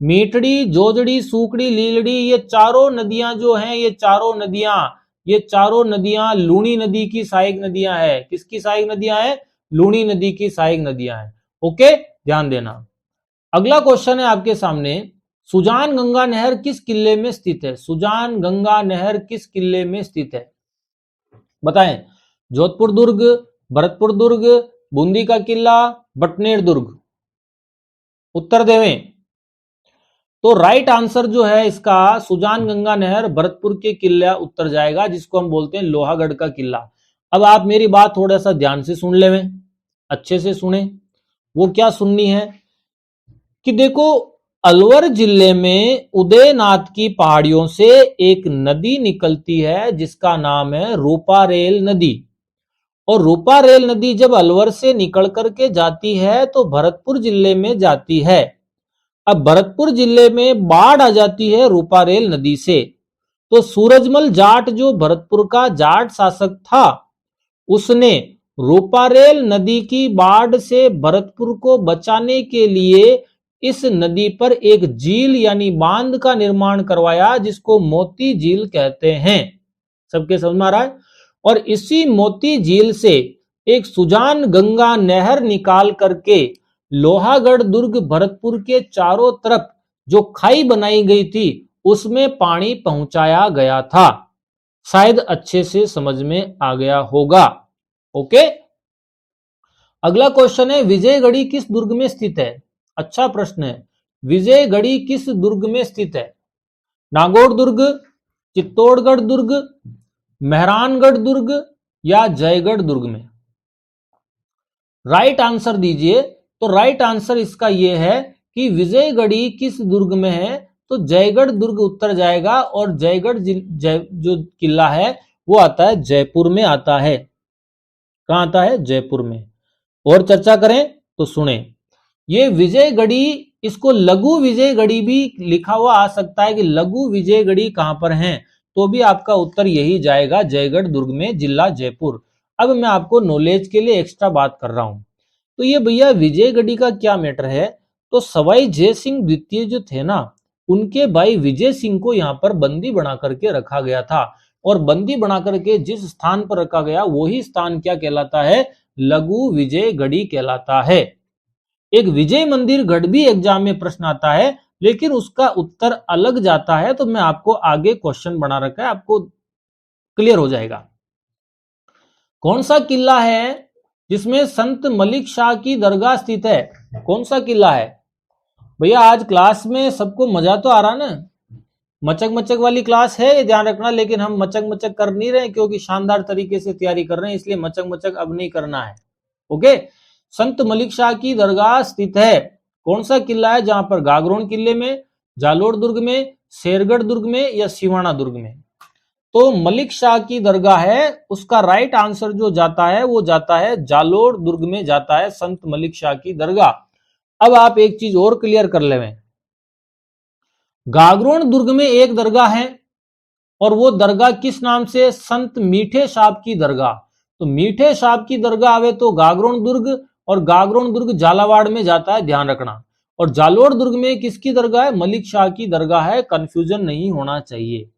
मीठड़ी, जोजड़ी, सूकड़ी, लीलड़ी, ये चारों नदियां जो हैं, ये चारों नदियां लूणी नदी की सहायक नदियां हैं। किसकी सहायक नदियां हैं? लूणी नदी की सहायक नदियां हैं। ओके, ध्यान देना। अगला क्वेश्चन है आपके सामने, सुजान गंगा नहर किस किले में स्थित है? सुजान गंगा नहर किस किले में स्थित है, बताएं। जोधपुर दुर्ग, भरतपुर दुर्ग, बूंदी का किला, बटनेर दुर्ग, उत्तर देवें। तो राइट आंसर जो है इसका सुजान गंगा नहर भरतपुर के किला उत्तर जाएगा, जिसको हम बोलते हैं लोहागढ़ का किला। अब आप मेरी बात थोड़ा सा ध्यान से सुन लेवें, अच्छे से सुने। वो क्या सुननी है कि देखो, अलवर जिले में उदयनाथ की पहाड़ियों से एक नदी निकलती है जिसका नाम है रूपारेल नदी। और रूपारेल नदी जब अलवर से निकल करके जाती है तो भरतपुर जिले में जाती है। अब भरतपुर जिले में बाढ़ आ जाती है रूपारेल नदी से, तो सूरजमल जाट जो भरतपुर का जाट शासक था उसने रूपारेल नदी की बाढ़ से भरतपुर को बचाने के लिए इस नदी पर एक झील यानी बांध का निर्माण करवाया, जिसको मोती झील कहते हैं। सबके समझ में आ रहा है? और इसी मोती झील से एक सुजान गंगा नहर निकाल करके लोहागढ़ दुर्ग भरतपुर के चारों तरफ जो खाई बनाई गई थी उसमें पानी पहुंचाया गया था। शायद अच्छे से समझ में आ गया होगा। ओके, अगला क्वेश्चन है, विजयगढ़ी किस दुर्ग में स्थित है? अच्छा प्रश्न है। विजयगढ़ी किस दुर्ग में स्थित है? नागौर दुर्ग, चित्तौड़गढ़ दुर्ग, मेहरानगढ़ दुर्ग या जयगढ़ दुर्ग में? राइट आंसर दीजिए। तो राइट आंसर इसका यह है कि विजयगढ़ी किस दुर्ग में है, तो जयगढ़ दुर्ग उत्तर जाएगा। और जयगढ़ जो किला है वो आता है जयपुर में आता है। कहां आता है? जयपुर में। और चर्चा करें तो सुने, ये विजयगढ़ी, इसको लघु विजयगढ़ी भी लिखा हुआ आ सकता है कि लघु विजयगढ़ी कहां पर है, तो भी आपका उत्तर यही जाएगा, जयगढ़ दुर्ग में, जिला जयपुर। अब मैं आपको नॉलेज के लिए एक्स्ट्रा बात कर रहा हूं। तो ये भैया विजयगढ़ी का क्या मैटर है, तो सवाई जय सिंह द्वितीय जो थे ना, उनके भाई विजय सिंह को यहाँ पर बंदी बना करके रखा गया था। और बंदी बना करके जिस स्थान पर रखा गया वही स्थान क्या कहलाता है? लघु विजयगढ़ी कहलाता है। एक विजय मंदिर गढ़ भी एग्जाम में प्रश्न आता है, लेकिन उसका उत्तर अलग जाता है, तो मैं आपको आगे क्वेश्चन बना रखा है, आपको क्लियर हो जाएगा। कौन सा किला है जिसमें संत मलिक शाह की दरगाह स्थित है? कौन सा किला है भैया? आज क्लास में सबको मजा तो आ रहा ना? मचक मचक वाली क्लास है, ये ध्यान रखना। लेकिन हम मचक मचक कर नहीं रहे क्योंकि शानदार तरीके से तैयारी कर रहे हैं, इसलिए मचक मचक अब नहीं करना है। ओके, संत मलिक शाह की दरगाह स्थित है। कौन सा किला है? जहां पर गागरोन किले में, जालोर दुर्ग में, शेरगढ़ दुर्ग में या सिवाना दुर्ग में? तो मलिक शाह की दरगाह है, उसका राइट आंसर जो जाता है वो जाता है जालोर दुर्ग में जाता है संत मलिक शाह की दरगाह। अब आप एक चीज और क्लियर कर लेवें, गागरोन दुर्ग में एक दरगाह है और वो दरगाह किस नाम से? संत मीठे साहब की दरगाह। तो मीठे साहब की दरगाह आवे तो गागरोन दुर्ग, और गागरोन दुर्ग झालावाड़ में जाता है, ध्यान रखना। और जालोर दुर्ग में किसकी दरगाह है? मलिक शाह की दरगाह है, कंफ्यूजन नहीं होना चाहिए।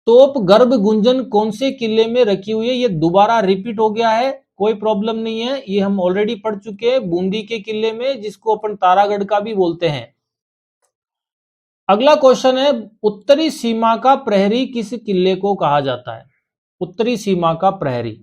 तोप गर्भ गुंजन कौन से किले में रखी हुई है? ये दोबारा रिपीट हो गया है, कोई प्रॉब्लम नहीं है, ये हम ऑलरेडी पढ़ चुके हैं, बूंदी के किले में, जिसको अपन तारागढ़ का भी बोलते हैं। अगला क्वेश्चन है, उत्तरी सीमा का प्रहरी किस किले को कहा जाता है? उत्तरी सीमा का प्रहरी,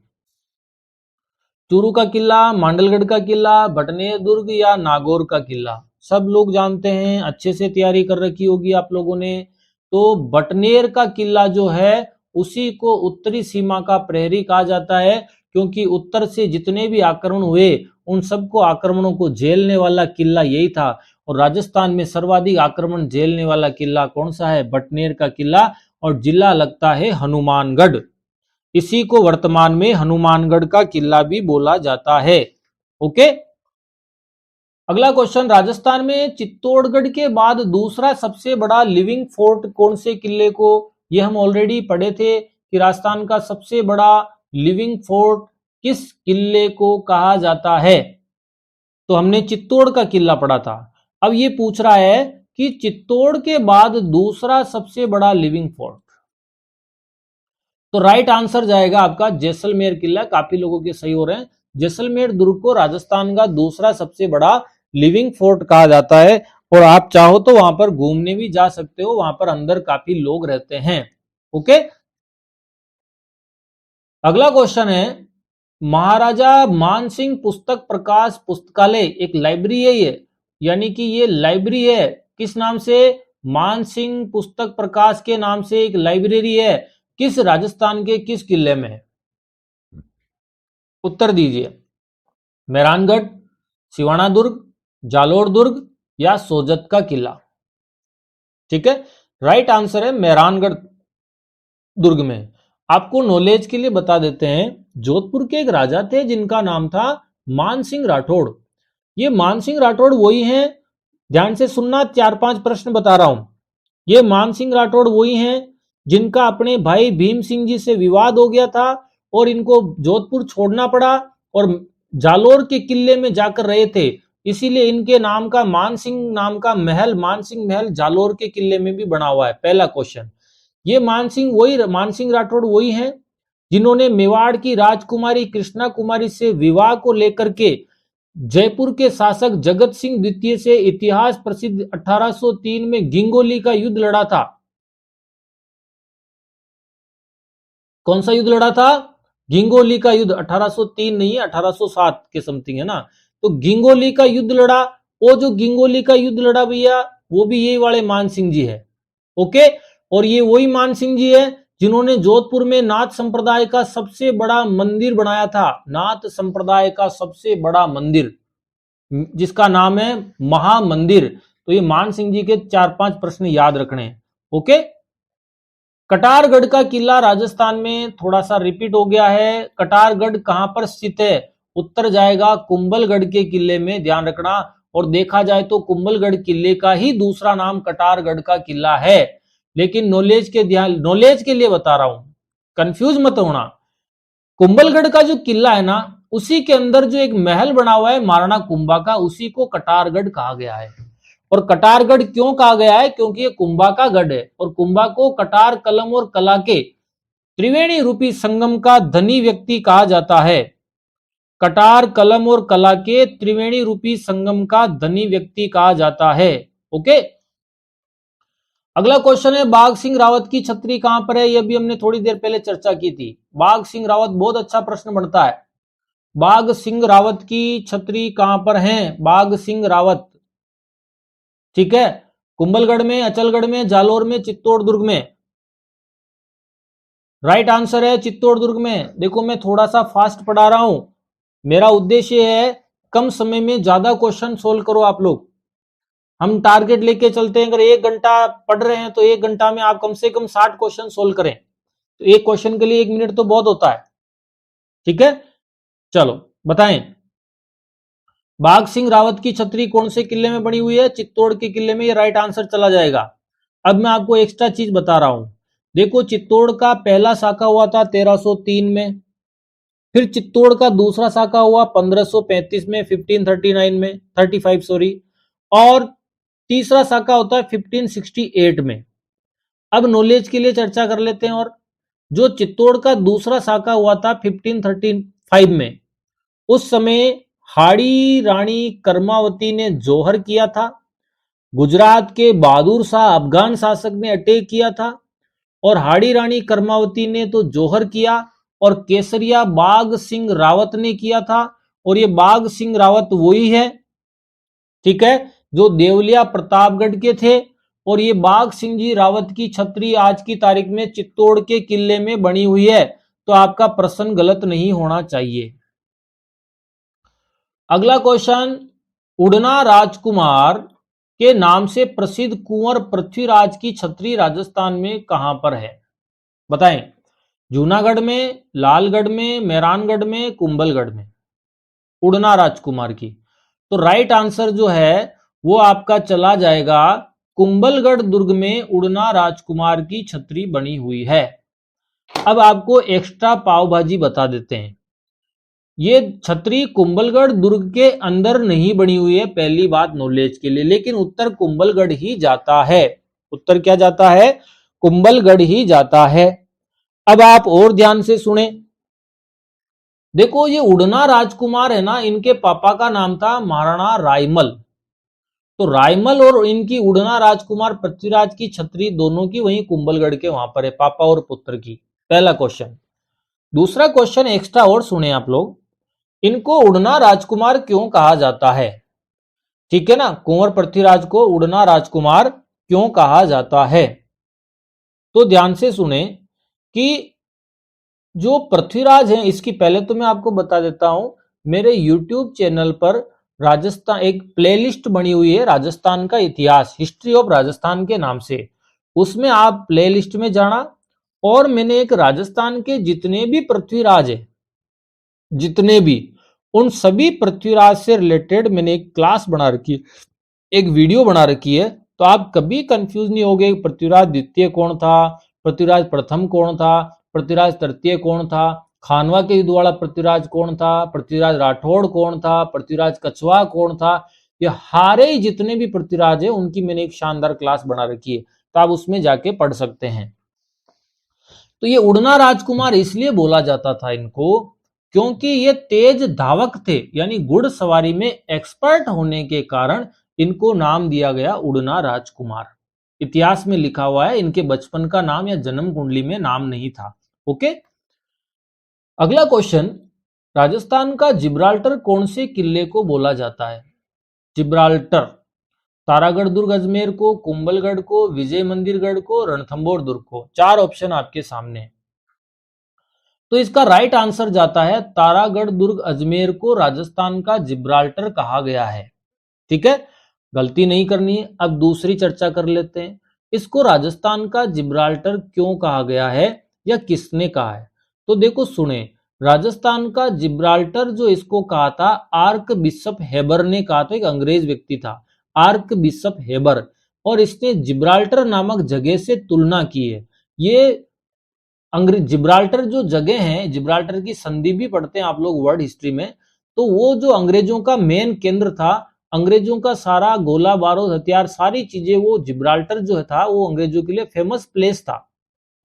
चूरू का किला, मांडलगढ़ का किला, भटनेर दुर्ग या नागौर का किला? सब लोग जानते हैं, अच्छे से तैयारी कर रखी होगी आप लोगों ने। तो भटनेर का किला जो है उसी को उत्तरी सीमा का प्रहरी कहा जाता है, क्योंकि उत्तर से जितने भी आक्रमण हुए उन सबको आक्रमणों को झेलने वाला किला यही था। और राजस्थान में सर्वाधिक आक्रमण झेलने वाला किला कौन सा है? भटनेर का किला, और जिला लगता है हनुमानगढ़। इसी को वर्तमान में हनुमानगढ़ का किला भी बोला जाता है। ओके, अगला क्वेश्चन, राजस्थान में चित्तौड़गढ़ के बाद दूसरा सबसे बड़ा लिविंग फोर्ट कौन से किले को? ये हम ऑलरेडी पढ़े थे कि राजस्थान का सबसे बड़ा लिविंग फोर्ट किस किले को कहा जाता है? तो हमने चित्तौड़ का किला पढ़ा था। अब ये पूछ रहा है कि चित्तौड़ के बाद दूसरा सबसे बड़ा लिविंग फोर्ट, तो राइट आंसर जाएगा आपका जैसलमेर किला। काफी लोगों के सही हो रहे हैं। जैसलमेर दुर्ग को राजस्थान का दूसरा सबसे बड़ा लिविंग फोर्ट कहा जाता है, और आप चाहो तो वहां पर घूमने भी जा सकते हो, वहां पर अंदर काफी लोग रहते हैं। ओके, अगला क्वेश्चन है, महाराजा मानसिंह पुस्तक प्रकाश पुस्तकालय एक लाइब्रेरी है ये, यानी कि ये लाइब्रेरी है, किस नाम से? मानसिंह पुस्तक प्रकाश के नाम से एक लाइब्रेरी है, किस राजस्थान के किस किले में? उत्तर दीजिए। मेहरानगढ़, सिवाना दुर्ग, जालोर दुर्ग या सोजत का किला? ठीक है, राइट आंसर है मेहरानगढ़ दुर्ग में। आपको नॉलेज के लिए बता देते हैं, जोधपुर के एक राजा थे जिनका नाम था मानसिंह राठौड़। ये मानसिंह राठौड़ वही हैं, ध्यान से सुनना, 4-5 प्रश्न बता रहा हूं। ये मानसिंह राठौड़ वही हैं जिनका अपने भाई भीम सिंह जी से विवाद हो गया था और इनको जोधपुर छोड़ना पड़ा और जालोर के किले में जाकर रहे थे, इसीलिए इनके नाम का मानसिंह नाम का महल, मानसिंह महल जालोर के किले में भी बना हुआ है। पहला क्वेश्चन, ये मानसिंह राठौड़ वही हैं जिन्होंने मेवाड़ की राजकुमारी कृष्णा कुमारी से विवाह को लेकर के जयपुर के शासक जगत सिंह द्वितीय से इतिहास प्रसिद्ध 1803 में गिंगोली का युद्ध लड़ा था। कौन सा युद्ध लड़ा था? गिंगोली का युद्ध। 1803 नहीं है, 1807 के समथिंग है ना। तो गिंगोली का युद्ध लड़ा, वो जो गिंगोली का युद्ध लड़ा भैया, वो भी यही वाले मानसिंह जी है। ओके, और ये वही मानसिंह जी है जिन्होंने जोधपुर में नाथ संप्रदाय का सबसे बड़ा मंदिर बनाया था। नाथ संप्रदाय का सबसे बड़ा मंदिर जिसका नाम है महामंदिर। तो ये मानसिंह जी के 4-5 प्रश्न याद रखने हैं। ओके, कटारगढ़ का किला राजस्थान में थोड़ा सा रिपीट हो गया है। कटारगढ़ कहां पर स्थित है? उत्तर जाएगा कुंभलगढ़ के किले में, ध्यान रखना। और देखा जाए तो कुंभलगढ़ किले का ही दूसरा नाम कटारगढ़ का किला है। लेकिन नॉलेज के लिए बता रहा हूं, कंफ्यूज मत होना। कुंभलगढ़ का जो किला है ना, उसी के अंदर जो एक महल बना हुआ है महाराणा कुंभा का, उसी को कटारगढ़ कहा गया है। और कटारगढ़ क्यों कहा गया है? क्योंकि ये कुंभा का गढ़ है, और कुंभा को कटार कलम और कला के त्रिवेणी रूपी संगम का धनी व्यक्ति कहा जाता है। कटार कलम और कला के त्रिवेणी रूपी संगम का धनी व्यक्ति कहा जाता है। ओके, अगला क्वेश्चन है, बाघ सिंह रावत की छतरी कहां पर है? यह भी हमने थोड़ी देर पहले चर्चा की थी। बाघ सिंह रावत, बहुत अच्छा प्रश्न बनता है। बाघ सिंह रावत की छतरी कहां पर है? बाघ सिंह रावत, ठीक है, कुंभलगढ़ में, अचलगढ़ में, जालोर में, चित्तौड़ दुर्ग में? राइट आंसर है चित्तौड़ दुर्ग में। देखो मैं थोड़ा सा फास्ट पढ़ा रहा हूं, मेरा उद्देश्य है कम समय में ज्यादा क्वेश्चन सोल्व करो आप लोग। हम टारगेट लेके चलते हैं, अगर 1 घंटा पढ़ रहे हैं तो 1 घंटा में आप कम से कम 60 क्वेश्चन सोल्व करें। तो एक क्वेश्चन के लिए 1 मिनट तो बहुत होता है। ठीक है, चलो बताएं, बाघ सिंह रावत की छतरी कौन से किले में बनी हुई है? चित्तौड़ के किले में। ये राइट आंसर चला जाएगा। अब मैं आपको एक्स्ट्रा चीज बता रहा हूं, देखो चित्तौड़ का पहला साका हुआ था 1303 में, फिर चित्तौड़ का दूसरा साका हुआ 1535 में, 1539 में, 35 सॉरी, और तीसरा साका होता है 1568 में। अब नॉलेज के लिए चर्चा कर लेते हैं। और जो चित्तौड़ का दूसरा साका हुआ था 1535 में, उस समय हाड़ी रानी कर्मावती ने जौहर किया था। गुजरात के बहादुर शाह अफगान शासक ने अटैक किया था, और हाड़ी रानी कर्मावती ने तो जौहर किया, और केसरिया बाघ सिंह रावत ने किया था। और ये बाघ सिंह रावत वही है, ठीक है, जो देवलिया प्रतापगढ़ के थे। और ये बाघ सिंह जी रावत की छतरी आज की तारीख में चित्तौड़ के किले में बनी हुई है। तो आपका प्रश्न गलत नहीं होना चाहिए। अगला क्वेश्चन, उड़ना राजकुमार के नाम से प्रसिद्ध कुंवर पृथ्वीराज की छतरी राजस्थान में कहां पर है? बताएं। जूनागढ़ में, लालगढ़ में, मेहरानगढ़ में, कुंभलगढ़ में, उड़ना राजकुमार की। तो राइट आंसर जो है वो आपका चला जाएगा कुंभलगढ़ दुर्ग में उड़ना राजकुमार की छतरी बनी हुई है। अब आपको एक्स्ट्रा पाव भाजी बता देते हैं। ये छतरी कुंभलगढ़ दुर्ग के अंदर नहीं बनी हुई है, पहली बात नॉलेज के लिए, लेकिन उत्तर कुंभलगढ़ ही जाता है। उत्तर क्या जाता है? कुंभलगढ़ ही जाता है। अब आप और ध्यान से सुने। देखो ये उड़ना राजकुमार है ना, इनके पापा का नाम था महाराणा रायमल। तो रायमल और इनकी उड़ना राजकुमार पृथ्वीराज की छतरी दोनों की वहीं कुंभलगढ़ के वहां पर है, पापा और पुत्र की। पहला क्वेश्चन। दूसरा क्वेश्चन एक्स्ट्रा और सुने आप लोग। इनको उड़ना राजकुमार क्यों कहा जाता है? ठीक है ना, कुंवर पृथ्वीराज को उड़ना राजकुमार क्यों कहा जाता है? तो ध्यान से सुने कि जो पृथ्वीराज है, इसकी पहले तो मैं आपको बता देता हूं, मेरे YouTube चैनल पर राजस्थान एक प्लेलिस्ट बनी हुई है, राजस्थान का इतिहास, हिस्ट्री ऑफ राजस्थान के नाम से। उसमें आप प्लेलिस्ट में जाना, और मैंने एक राजस्थान के जितने भी पृथ्वीराज है, जितने भी, उन सभी पृथ्वीराज से रिलेटेड मैंने एक क्लास बना रखी है, एक वीडियो बना रखी है। तो आप कभी कंफ्यूज नहीं होगे पृथ्वीराज द्वितीय कौन था, पृथ्वीराज प्रथम कौन था, पृथ्वीराज तृतीय कौन था, खानवा के युद्ध वाला पृथ्वीराज कौन था, पृथ्वीराज राठौड़ कौन था, पृथ्वीराज कछवा कौन था। ये हारे जितने भी पृथ्वीराज है उनकी मैंने एक शानदार क्लास बना रखी है, तो आप उसमें जाके पढ़ सकते हैं। तो ये उड़ना राजकुमार इसलिए बोला जाता था इनको क्योंकि ये तेज धावक थे, यानी घुड़सवारी में एक्सपर्ट होने के कारण इनको नाम दिया गया उड़ना राजकुमार। इतिहास में लिखा हुआ है, इनके बचपन का नाम या जन्म कुंडली में नाम नहीं था। ओके। अगला क्वेश्चन, राजस्थान का जिब्राल्टर कौन से किले को बोला जाता है? जिब्राल्टर, तारागढ़ दुर्ग अजमेर को, कुंभलगढ़ को, विजय मंदिरगढ़ को, रणथंभौर दुर्ग को। चार ऑप्शन आपके सामने है। तो इसका राइट आंसर जाता है तारागढ़ दुर्ग अजमेर को राजस्थान का जिब्राल्टर कहा गया है। ठीक है, गलती नहीं करनी है। अब दूसरी चर्चा कर लेते हैं, इसको राजस्थान का जिब्राल्टर क्यों कहा गया है या किसने कहा है? तो देखो सुने, राजस्थान का जिब्राल्टर जो इसको कहा था, आर्क बिशप हेबर ने कहा था, एक अंग्रेज व्यक्ति था आर्क बिशप हेबर, और इसने जिब्राल्टर नामक जगह से तुलना की है। ये अंग्रेज जिब्राल्टर जो जगह है, जिब्राल्टर की संधि भी पढ़ते हैं आप लोग वर्ल्ड हिस्ट्री में, तो वो जो अंग्रेजों का मेन केंद्र था, अंग्रेजों का सारा गोला बारूद हथियार सारी चीजें, वो जिब्राल्टर जो था वो अंग्रेजों के लिए फेमस प्लेस था,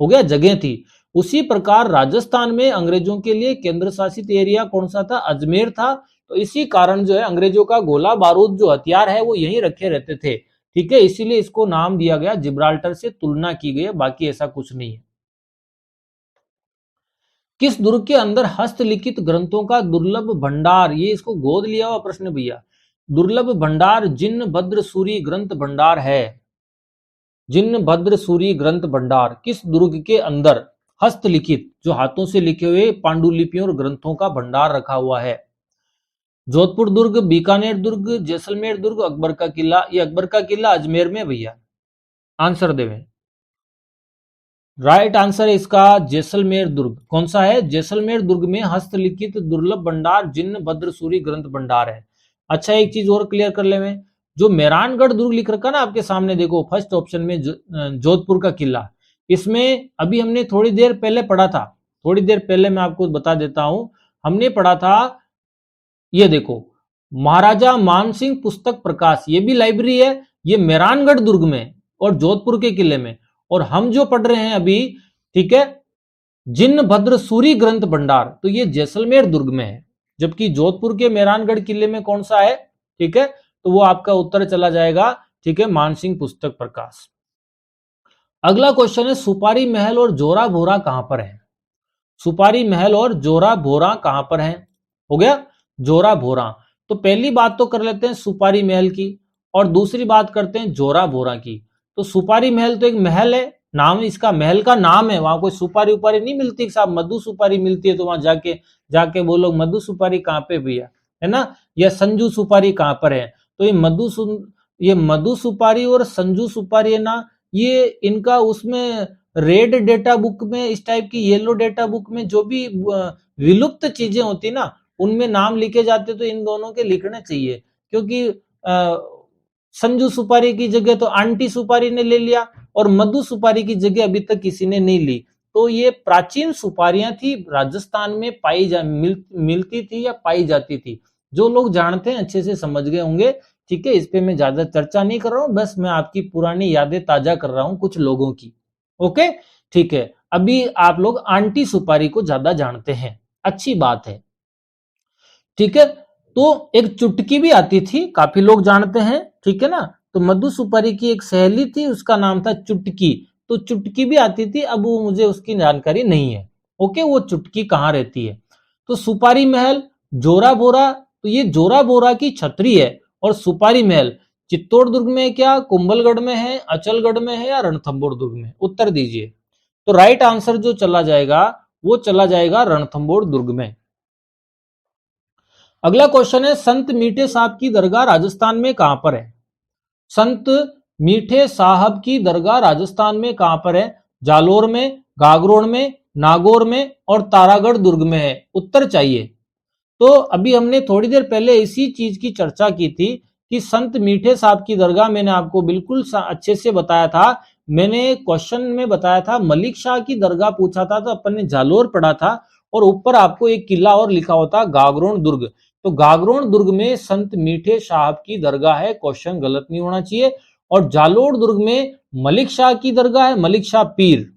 हो गया, जगह थी। उसी प्रकार राजस्थान में अंग्रेजों के लिए केंद्र शासित एरिया कौन सा था? अजमेर था। तो इसी कारण जो है अंग्रेजों का गोला बारूद जो हथियार है वो यहीं रखे रहते थे। ठीक है, इसीलिए इसको नाम दिया गया, जिब्राल्टर से तुलना की गई है, बाकी ऐसा कुछ नहीं है। किस दुर्ग के अंदर हस्तलिखित ग्रंथों का दुर्लभ भंडार, ये इसको गोद लिया हुआ प्रश्न भैया, दुर्लभ भंडार जिन भद्र सूरी ग्रंथ भंडार है। जिन भद्र सूरी ग्रंथ भंडार किस दुर्ग के अंदर हस्तलिखित, जो हाथों से लिखे हुए पांडुलिपियों और ग्रंथों का भंडार रखा हुआ है? जोधपुर दुर्ग, बीकानेर दुर्ग, जैसलमेर दुर्ग, अकबर का किला। ये अकबर का किला अजमेर में भैया, आंसर देवें। राइट आंसर है इसका जैसलमेर दुर्ग। कौन सा है? जैसलमेर दुर्ग में हस्तलिखित दुर्लभ भंडार जिन भद्र सूरी ग्रंथ भंडार है। अच्छा, एक चीज और क्लियर कर ले, में जो मेहरानगढ़ दुर्ग लिख रखा ना आपके सामने, देखो फर्स्ट ऑप्शन में जोधपुर का किला, इसमें अभी हमने थोड़ी देर पहले पढ़ा था, थोड़ी देर पहले मैं आपको बता देता हूं, हमने पढ़ा था, ये देखो, महाराजा मानसिंह पुस्तक प्रकाश, ये भी लाइब्रेरी है, ये मेहरानगढ़ दुर्ग में और जोधपुर के किले में। और हम जो पढ़ रहे हैं अभी, ठीक है, जिन भद्र सूरी ग्रंथ भंडार, तो ये जैसलमेर दुर्ग में है, जबकि जोधपुर के मेहरानगढ़ किले में कौन सा है, ठीक है, तो वो आपका उत्तर चला जाएगा, ठीक है, मानसिंह पुस्तक प्रकाश। अगला क्वेश्चन है, सुपारी महल और जोरा भोरा कहां पर है? सुपारी महल और जोरा भोरा कहां पर है? हो गया जोरा भोरा। तो पहली बात तो कर लेते हैं सुपारी महल की, और दूसरी बात करते हैं जोरा भोरा की। तो सुपारी महल तो एक महल है, नाम इसका महल का नाम है, वहां कोई सुपारी उपारी नहीं मिलती साहब, मधु सुपारी मिलती है, तो वहां जाके जाके वो लोग मधु सुपारी कहां पे भैया, है ना, या संजू सुपारी कहां पर है? तो ये मधु सुपारी और संजू सुपारी है ना, ये इनका उसमें रेड डेटा बुक में, इस टाइप की येलो डेटा बुक में जो भी विलुप्त चीजें होती ना, उनमें नाम लिखे जाते, तो इन दोनों के लिखने चाहिए, क्योंकि संजू सुपारी की जगह तो आंटी सुपारी ने ले लिया, और मधु सुपारी की जगह अभी तक किसी ने नहीं ली। तो ये प्राचीन सुपारियां थी, राजस्थान में मिलती थी या पाई जाती थी। जो लोग जानते हैं अच्छे से समझ गए होंगे, ठीक है, इस पे मैं ज्यादा चर्चा नहीं कर रहा हूं, बस मैं आपकी पुरानी यादें ताजा कर रहा हूं कुछ लोगों की। ओके, ठीक है, अभी आप लोग आंटी सुपारी को ज्यादा जानते हैं, अच्छी बात है, ठीक है। तो एक चुटकी भी आती थी, काफी लोग जानते हैं, ठीक है ना। तो मधु सुपारी की एक सहेली थी, उसका नाम था चुटकी, तो चुटकी भी आती थी, अब वो मुझे उसकी जानकारी नहीं है। ओके, वो चुटकी कहाँ रहती है? तो सुपारी महल, जोरा बोरा, तो ये जोरा बोरा की छतरी है, और सुपारी महल चित्तौड़ दुर्ग में है क्या, कुंभलगढ़ में है, अचलगढ़ में है, या रणथंभौर दुर्ग में? उत्तर दीजिए। तो राइट आंसर जो चला जाएगा, वो चला जाएगा रणथंभौर दुर्ग में। अगला क्वेश्चन है, संत मीठे साहब की दरगाह राजस्थान में कहां पर है? संत मीठे साहब की दरगाह राजस्थान में कहां पर है? जालोर में, गागरोन में, नागौर में, और तारागढ़ दुर्ग में है? उत्तर चाहिए। तो अभी हमने थोड़ी देर पहले इसी चीज की चर्चा की थी कि संत मीठे साहब की दरगाह, मैंने आपको बिल्कुल अच्छे से बताया था, मैंने क्वेश्चन में बताया था, मलिक शाह की दरगाह पूछा था, तो अपन ने जालोर पढ़ा था, और ऊपर आपको एक किला और लिखा होता गागरोन दुर्ग। तो गागरोन दुर्ग में संत मीठे साहब की दरगाह है, क्वेश्चन गलत नहीं होना चाहिए। और जालोर दुर्ग में मलिक शाह की दरगाह है, मलिक शाह पीर।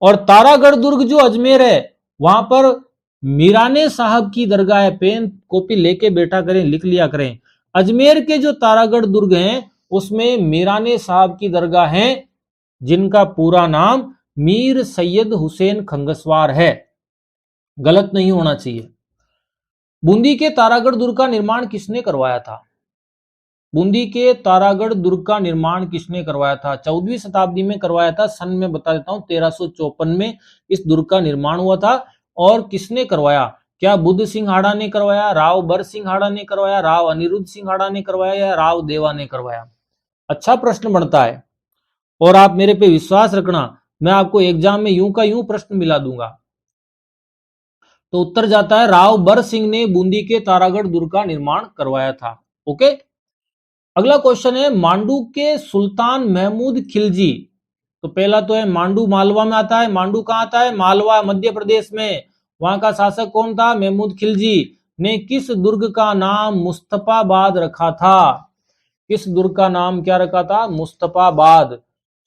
और तारागढ़ दुर्ग जो अजमेर है, वहां पर मीराने साहब की दरगाह है। पेन कॉपी लेके बैठा करें, लिख लिया करें। अजमेर के जो तारागढ़ दुर्ग हैं, उसमें मीराने साहब की दरगाह है, जिनका पूरा नाम मीर सैयद हुसैन खंगसवार है, गलत नहीं होना चाहिए। बूंदी के तारागढ़ दुर्ग का निर्माण किसने करवाया था? बूंदी के तारागढ़ दुर्ग का निर्माण किसने करवाया था? 14वीं शताब्दी में करवाया था, सन में बता देता हूं, 1354 में इस दुर्ग का निर्माण हुआ था। और किसने करवाया? क्या बुद्ध सिंघाड़ा ने करवाया, राव बर सिंघाड़ा ने करवाया, राव अनिरुद्ध सिंघाड़ा ने करवाया, या राव देवा ने करवाया? अच्छा प्रश्न बनता है, और आप मेरे पे विश्वास रखना, मैं आपको एग्जाम में यूं का यूं प्रश्न मिला दूंगा। तो उत्तर जाता है, राव बर सिंह ने बूंदी के तारागढ़ दुर्ग का निर्माण करवाया था। ओके, अगला क्वेश्चन है, मांडू के सुल्तान महमूद खिलजी, तो पहला तो है मांडू, मालवा में आता है। मांडू कहां आता है? मालवा, मध्य प्रदेश में। वहां का शासक कौन था? महमूद खिलजी ने किस दुर्ग का नाम मुस्तफाबाद रखा था? किस दुर्ग का नाम क्या रखा था? मुस्तफाबाद।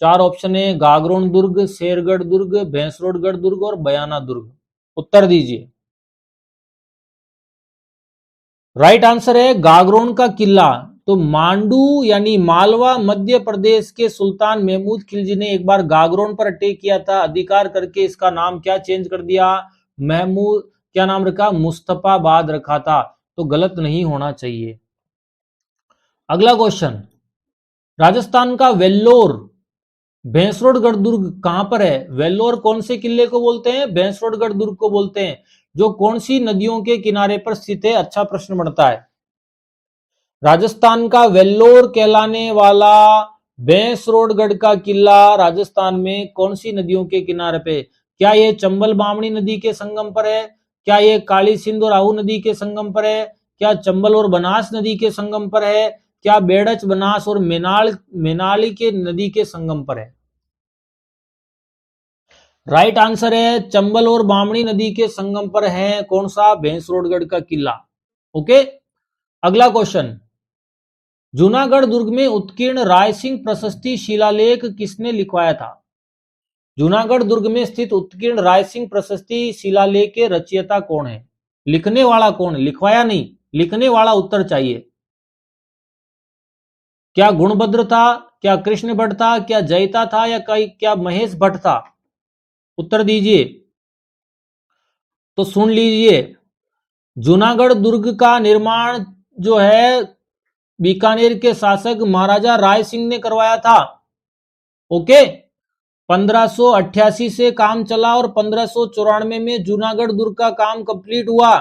चार ऑप्शन है, गागरोन दुर्ग, शेरगढ़ दुर्ग, भैंसरोडगढ़ दुर्ग, और बयाना दुर्ग। उत्तर दीजिए। राइट आंसर है गागरोन का किला। तो मांडू यानी मालवा मध्य प्रदेश के सुल्तान महमूद खिलजी ने एक बार गागरोन पर अटैक किया था, अधिकार करके इसका नाम क्या चेंज कर दिया? महमूद, क्या नाम रखा? मुस्तफाबाद रखा था। तो गलत नहीं होना चाहिए। अगला क्वेश्चन, राजस्थान का वेल्लोर भैंसरोडगढ़ दुर्ग कहां पर है? वेल्लोर कौन से किले को बोलते हैं? भैंसरोडगढ़ दुर्ग को बोलते हैं। जो कौन सी नदियों के किनारे पर स्थित है? अच्छा प्रश्न बनता है। राजस्थान का वेल्लोर कहलाने वाला भैंसरोडगढ़ का किला राजस्थान में कौन सी नदियों के किनारे पे? क्या ये चंबल बामणी नदी के संगम पर है? क्या ये काली सिंध और आहू नदी के संगम पर है? क्या चंबल और बनास नदी के संगम पर है? क्या बेड़च, बनास और मेनाली के नदी के संगम पर है? राइट आंसर है चंबल और बामणी नदी के संगम पर है कौन सा, भैंसरोडगढ़ का किला। ओके, अगला क्वेश्चन, जूनागढ़ दुर्ग में उत्कीर्ण राय सिंह प्रशस्ति शिलालेख किसने लिखवाया था। जूनागढ़ दुर्ग में स्थित उत्कीर्ण राय सिंह प्रशस्ति शिलालेख के रचयिता कौन है, लिखने वाला कौन है, लिखवाया नहीं, लिखने वाला उत्तर चाहिए। क्या गुणभद्र था, क्या कृष्ण भट्ट था, क्या जयता था, या क्या महेश भट्ट था, उत्तर दीजिए। तो सुन लीजिए, जूनागढ़ दुर्ग का निर्माण जो है बीकानेर के शासक महाराजा राय सिंह ने करवाया था। ओके, 1588 से काम चला और 1594 में जूनागढ़ दुर्ग का काम कंप्लीट हुआ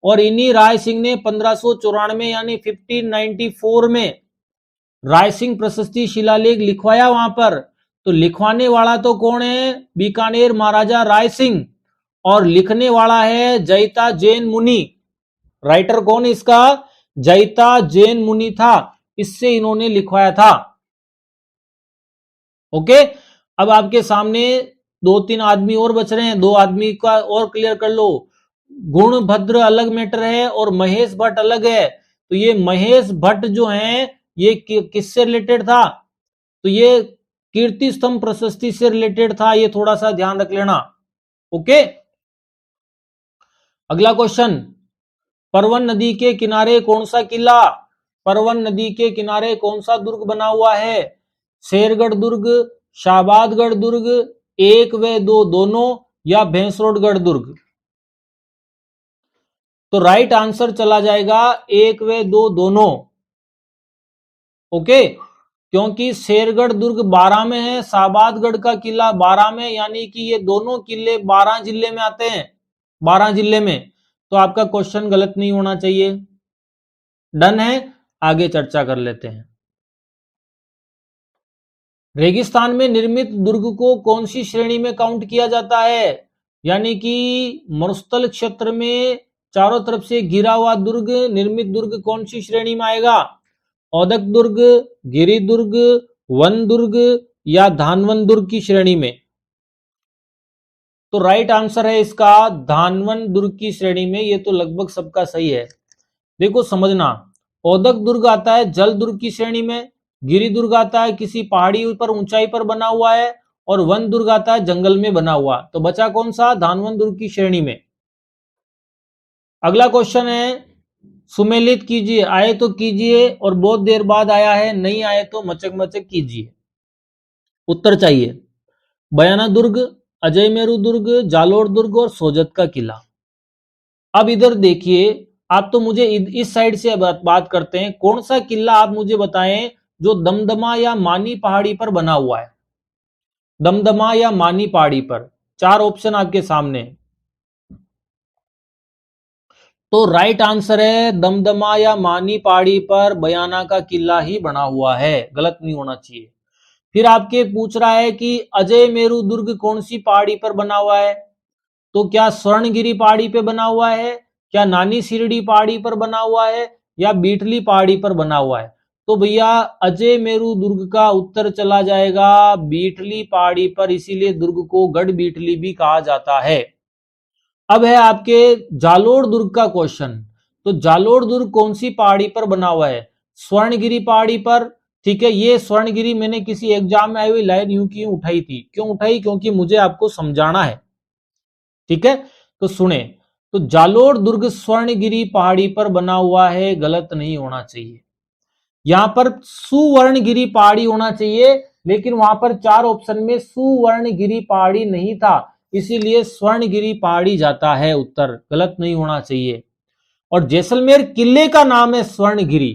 और इन्हीं राय सिंह ने 1594 यानी 1594 में राय सिंह प्रशस्ति शिलालेख लिखवाया वहां पर। तो लिखवाने वाला तो कौन है, बीकानेर महाराजा राय सिंह, और लिखने वाला है जयता जैन मुनि। राइटर कौन इसका, जयता जैन मुनि था, इससे इन्होंने लिखवाया था। ओके, अब आपके सामने 2-3 आदमी और बच रहे हैं, 2 आदमी का और क्लियर कर लो। गुणभद्र अलग मैटर है और महेश भट्ट अलग है। तो ये महेश भट्ट जो हैं ये किससे रिलेटेड था, तो ये कीर्ति स्तंभ प्रशस्ति से रिलेटेड था, ये थोड़ा सा ध्यान रख लेना। ओके, अगला क्वेश्चन, परवन नदी के किनारे कौन सा किला, परवन नदी के किनारे कौन सा दुर्ग बना हुआ है, शेरगढ़ दुर्ग, शाहबादगढ़ दुर्ग, 1 व 2 दोनों, या भैंसरोडगढ़ दुर्ग। तो राइट आंसर चला जाएगा 1 व 2 दोनों। ओके, क्योंकि शेरगढ़ दुर्ग 12 में है, शाहबादगढ़ का किला 12 में, यानी कि ये दोनों किले 12 जिले में आते हैं, 12 जिले में। तो आपका क्वेश्चन गलत नहीं होना चाहिए। डन है, आगे चर्चा कर लेते हैं। रेगिस्तान में निर्मित दुर्ग को कौन सी श्रेणी में काउंट किया जाता है, यानी कि मरुस्थल क्षेत्र में चारों तरफ से घिरा हुआ दुर्ग, निर्मित दुर्ग कौन सी श्रेणी में आएगा, औदक दुर्ग, गिरि दुर्ग, वन दुर्ग, या धानवन दुर्ग की श्रेणी में। तो राइट आंसर है इसका धानवन दुर्ग की श्रेणी में। ये तो लगभग सबका सही है। देखो समझना, औदक दुर्ग आता है जल दुर्ग की श्रेणी में, गिरि दुर्ग आता है किसी पहाड़ी पर ऊंचाई पर बना हुआ है, और वन दुर्ग आता है जंगल में बना हुआ। तो बचा कौन सा, धानवन दुर्ग की श्रेणी में। अगला क्वेश्चन है, सुमेलित कीजिए, आए तो कीजिए और बहुत देर बाद आया है, नहीं आए तो मचक मचक कीजिए। उत्तर चाहिए। बयाना दुर्ग, अजय मेरू दुर्ग, जालोर दुर्ग और सोजत का किला। अब इधर देखिए, आप तो मुझे इस साइड से बात करते हैं, कौन सा किला आप मुझे बताएं जो दमदमा या मानी पहाड़ी पर बना हुआ है, दमदमा या मानी पहाड़ी पर। 4 ऑप्शन आपके सामने। तो राइट आंसर है दमदमा या मानी पहाड़ी पर बयाना का किला ही बना हुआ है, गलत नहीं होना चाहिए। फिर आपके पूछ रहा है कि अजय मेरू दुर्ग कौन सी पहाड़ी पर बना हुआ है, तो क्या स्वर्णगिरी पहाड़ी पे बना हुआ है, क्या नानी सिरडी पहाड़ी पर बना हुआ है, या बीटली पहाड़ी पर बना हुआ है। तो भैया अजय मेरू दुर्ग का उत्तर चला जाएगा बीटली पहाड़ी पर, इसीलिए दुर्ग को गढ़ बीटली भी कहा जाता है। अब है आपके जालोर दुर्ग का क्वेश्चन। तो जालोर दुर्ग कौन सी पहाड़ी पर बना हुआ है, स्वर्णगिरी पहाड़ी पर। ठीक है, ये स्वर्णगिरी मैंने किसी एग्जाम में आई हुई लाइन यूं की उठाई थी, क्यों उठाई, क्योंकि मुझे आपको समझाना है। ठीक है, तो सुने, तो जालोर दुर्ग स्वर्णगिरी पहाड़ी पर बना हुआ है, गलत नहीं होना चाहिए। यहां पर सुवर्णगिरी पहाड़ी होना चाहिए, लेकिन वहां पर 4 ऑप्शन में सुवर्णगिरी पहाड़ी नहीं था, इसीलिए स्वर्णगिरी पहाड़ी जाता है उत्तर, गलत नहीं होना चाहिए। और जैसलमेर किले का नाम है स्वर्णगिरी,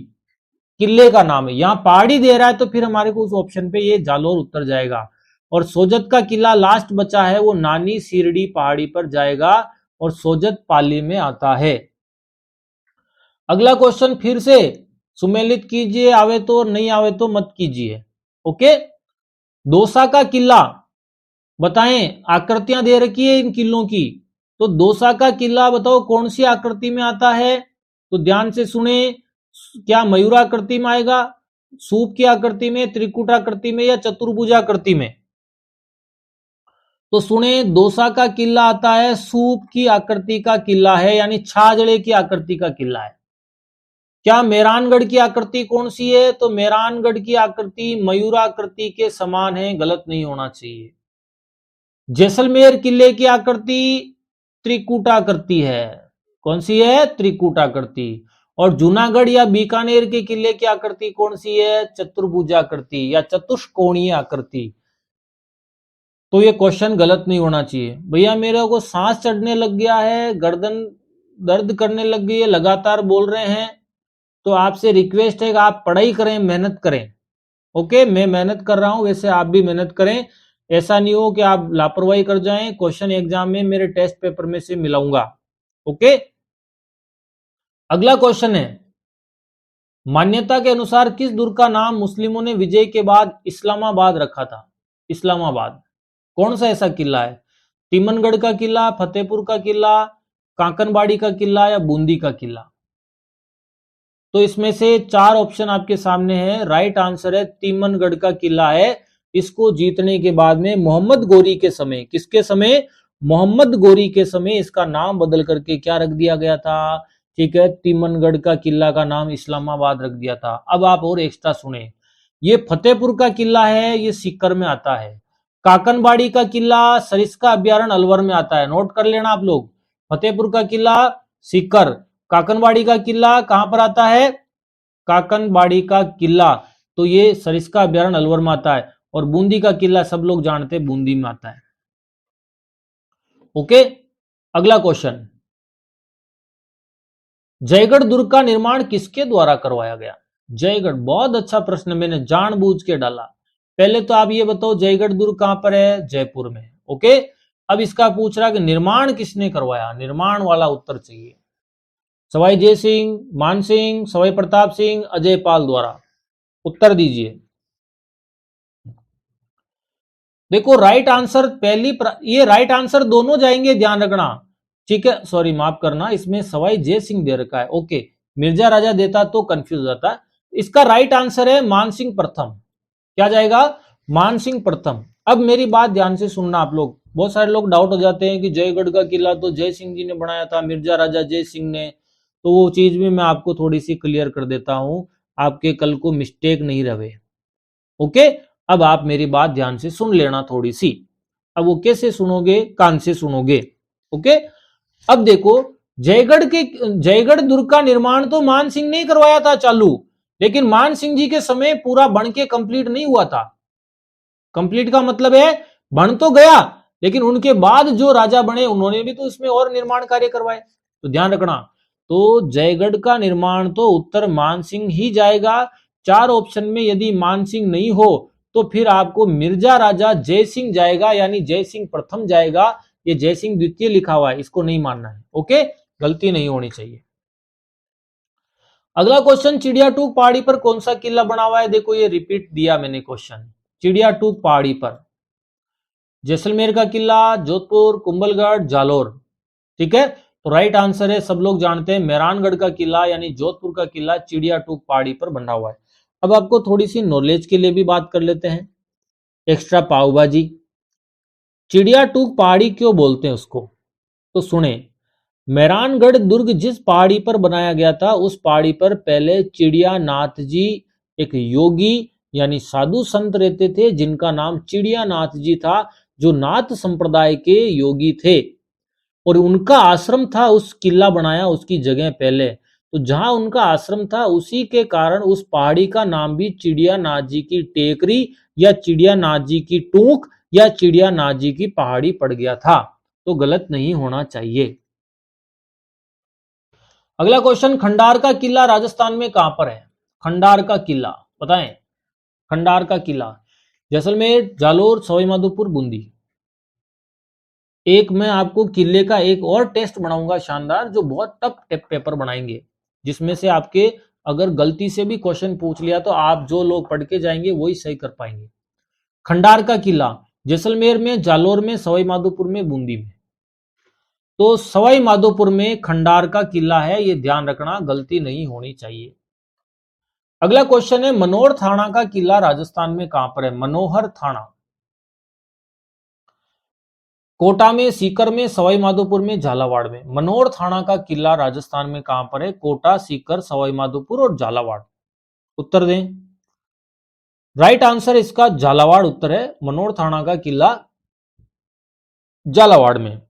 किले का नाम है, यहां पहाड़ी दे रहा है तो फिर हमारे को उस ऑप्शन पे ये जालोर उत्तर जाएगा। और सोजत का किला लास्ट बचा है, वो नानी सिरडी पहाड़ी पर जाएगा, और सोजत पाली में आता है। अगला क्वेश्चन फिर से सुमेलित कीजिए, आवे तो, नहीं आवे तो मत कीजिए। ओके, दौसा का किला बताएं, आकृतियां दे रखी है इन किलों की। तो दौसा का किला बताओ कौन सी आकृति में आता है, तो ध्यान से सुने, क्या मयूराकृति में आएगा, सूप की आकृति में, त्रिकुटाकृति में, या चतुर्भुजाकृति में। तो सुने, दौसा का किला आता है सूप की आकृति का किला है, यानी छाजड़े की आकृति का किला है। क्या मेहरानगढ़ की आकृति कौन सी है? तो मेहरानगढ़ की आकृति मयूराकृति के समान है, गलत नहीं होना चाहिए। जैसलमेर किले की आकृति त्रिकूटाकृति है। कौन सी है? त्रिकूटाकृति। और जूनागढ़ या बीकानेर के किले की आकृति कौन सी है? चतुर्भुजाकृति या चतुष्कोणीय आकृति। तो ये क्वेश्चन गलत नहीं होना चाहिए। भैया मेरे को सांस चढ़ने लग गया है, गर्दन दर्द करने लग गई है, लगातार बोल रहे हैं, तो आपसे रिक्वेस्ट है कि आप पढ़ाई करें, मेहनत करें। ओके, मैं मेहनत कर रहा हूं, वैसे आप भी मेहनत करें। ऐसा नहीं हो कि आप लापरवाही कर जाएं। क्वेश्चन एग्जाम में मेरे टेस्ट पेपर में से मिलाऊंगा। ओके, अगला क्वेश्चन है, मान्यता के अनुसार किस दुर्ग का नाम मुस्लिमों ने विजय के बाद इस्लामाबाद रखा था? इस्लामाबाद। कौन सा ऐसा किला है? तिमनगढ़ का किला, फतेहपुर का किला, कांकनबाड़ी का किला या बूंदी का किला? तो इसमें से 4 ऑप्शन आपके सामने है। राइट आंसर है तिमनगढ़ का किला है। इसको जीतने के बाद में मोहम्मद गोरी के समय, किसके समय? मोहम्मद गोरी के समय इसका नाम बदल करके क्या रख दिया गया था? ठीक है, तिमनगढ़ का किला का नाम इस्लामाबाद रख दिया था। अब आप और एक्स्ट्रा सुने, ये फतेहपुर का किला है, ये सीकर में आता है। काकनबाड़ी का किला सरिस्का अभ्यारण्य अलवर में आता है, नोट कर लेना आप लोग। फतेहपुर का किला सीकर, काकनबाड़ी का किला कहां पर आता है? काकनबाड़ी का किला, तो ये सरिस्का अभ्यारण्य अलवर में आता है। और बूंदी का किला सब लोग जानते हैं, बूंदी में आता है। ओके, अगला क्वेश्चन, जयगढ़ दुर्ग का निर्माण किसके द्वारा करवाया गया? जयगढ़, बहुत अच्छा प्रश्न मैंने जानबूझ के डाला। पहले तो आप ये बताओ जयगढ़ दुर्ग कहां पर है? जयपुर में। ओके, अब इसका पूछ रहा कि निर्माण किसने करवाया? निर्माण वाला उत्तर चाहिए। सवाई जय सिंह, मान सिंह, सवाई प्रताप सिंह, अजय पाल द्वारा। उत्तर दीजिए। देखो राइट आंसर ये राइट आंसर दोनों जाएंगे, ध्यान रखना। ठीक है, सॉरी माफ करना, इसमें सवाई जय सिंह दे रखा है। ओके, मिर्जा राजा देता तो कंफ्यूज हो जाता। इसका राइट आंसर है मानसिंह प्रथम। क्या जाएगा? मानसिंह प्रथम। अब मेरी बात ध्यान से सुनना आप लोग। बहुत सारे लोग डाउट हो जाते हैं कि जयगढ़ का किला तो जय सिंह जी ने बनाया था, मिर्जा राजा जय सिंह ने। तो वो चीज भी मैं आपको थोड़ी सी क्लियर कर देता हूं, आपके कल को मिस्टेक नहीं रहे। ओके, अब आप मेरी बात ध्यान से सुन लेना थोड़ी सी। अब वो कैसे सुनोगे? कान से सुनोगे। ओके, अब देखो, जयगढ़ दुर्ग का निर्माण तो मान सिंह ने करवाया था चालू, लेकिन मान सिंह जी के समय पूरा बन के कंप्लीट नहीं हुआ था। कंप्लीट का मतलब है बन तो गया, लेकिन उनके बाद जो राजा बने उन्होंने भी तो इसमें और निर्माण कार्य करवाए। तो ध्यान रखना, तो जयगढ़ का निर्माण तो उत्तर मानसिंह ही जाएगा। 4 ऑप्शन में यदि मानसिंह नहीं हो तो फिर आपको मिर्जा राजा जय सिंह जाएगा, यानी जय सिंह प्रथम जाएगा। ये जय सिंह द्वितीय लिखा हुआ है, इसको नहीं मानना है। ओके, गलती नहीं होनी चाहिए। अगला क्वेश्चन, चिड़िया टूक पहाड़ी पर कौन सा किला बना हुआ है? देखो ये रिपीट दिया मैंने क्वेश्चन। चिड़िया टूक पहाड़ी पर जैसलमेर का किला, जोधपुर, कुंभलगढ़, जालोर। ठीक है, तो राइट आंसर है, सब लोग जानते हैं, मेहरानगढ़ का किला यानी जोधपुर का किला चिड़िया टूक पहाड़ी पर बना हुआ है। अब आपको थोड़ी सी नॉलेज के लिए भी बात कर लेते हैं, एक्स्ट्रा पाव भाजी। चिड़िया टूक पहाड़ी क्यों बोलते हैं उसको? तो सुने, मेहरानगढ़ दुर्ग जिस पहाड़ी पर बनाया गया था उस पहाड़ी पर पहले चिड़िया नाथ जी, एक योगी यानी साधु संत रहते थे, जिनका नाम चिड़िया नाथ जी था, जो नाथ संप्रदाय के योगी थे। और उनका आश्रम था, उस किला बनाया उसकी जगह पहले। तो जहां उनका आश्रम था उसी के कारण उस पहाड़ी का नाम भी चिड़िया नाथ जी की टेकरी या चिड़िया नाथ जी की टूक या चिड़िया नाथ जी की पहाड़ी पड़ गया था। तो गलत नहीं होना चाहिए। अगला क्वेश्चन, खंडार का किला राजस्थान में कहां पर है? खंडार का किला बताएं। खंडार का किला जैसलमेर, जालोर, सवाईमाधोपुर, बूंदी। एक मैं आपको किले का एक और टेस्ट बनाऊंगा शानदार, जो बहुत टफ पेपर बनाएंगे, जिसमें से आपके अगर गलती से भी क्वेश्चन पूछ लिया तो आप जो लोग पढ़ के जाएंगे वही सही कर पाएंगे। खंडार का किला जैसलमेर में, जालोर में, सवाईमाधोपुर में, बूंदी में। तो सवाईमाधोपुर में खंडार का किला है, ये ध्यान रखना, गलती नहीं होनी चाहिए। अगला क्वेश्चन है, मनोहर थाना का किला राजस्थान में कहां पर है? मनोहर थाना। कोटा में, सीकर में, सवाई माधोपुर में, झालावाड़ में। मनोर थाना का किला राजस्थान में कहां पर है? कोटा, सीकर, सवाई माधोपुर और झालावाड़। उत्तर दें। राइट आंसर इसका झालावाड़ उत्तर है। मनोर थाना का किला झालावाड़ में।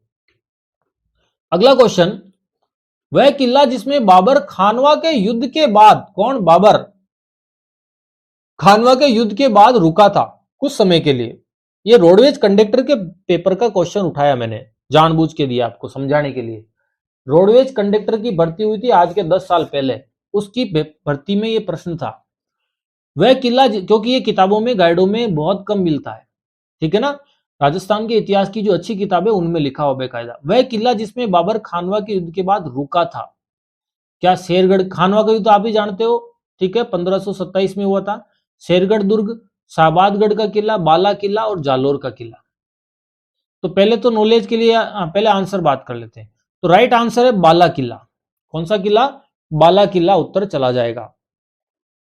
अगला क्वेश्चन, वह किला जिसमें बाबर खानवा के युद्ध के बाद, कौन? बाबर खानवा के युद्ध के बाद रुका था कुछ समय के लिए। यह रोडवेज कंडक्टर के पेपर का क्वेश्चन उठाया मैंने, जानबूझ के दिया आपको समझाने के लिए। रोडवेज कंडक्टर की भर्ती हुई थी आज के 10 साल पहले, उसकी भर्ती में यह प्रश्न था। वह किला, क्योंकि ये किताबों में, गाइडों में बहुत कम मिलता है, ठीक है ना, राजस्थान के इतिहास की जो अच्छी किताबें उनमें लिखा हुआ बेकायदा। वह किला जिसमें बाबर खानवा के युद्ध के बाद रुका था, क्या शेरगढ़? खानवा का युद्ध आप ही जानते हो, ठीक है, 1527 में हुआ था। शेरगढ़ दुर्ग, शाहबादगढ़ का किला, बाला किला और जालोर का किला। तो पहले तो नॉलेज के लिए पहले आंसर बात कर लेते हैं। तो राइट आंसर है बाला किला। कौन सा किला? बाला किला उत्तर चला जाएगा।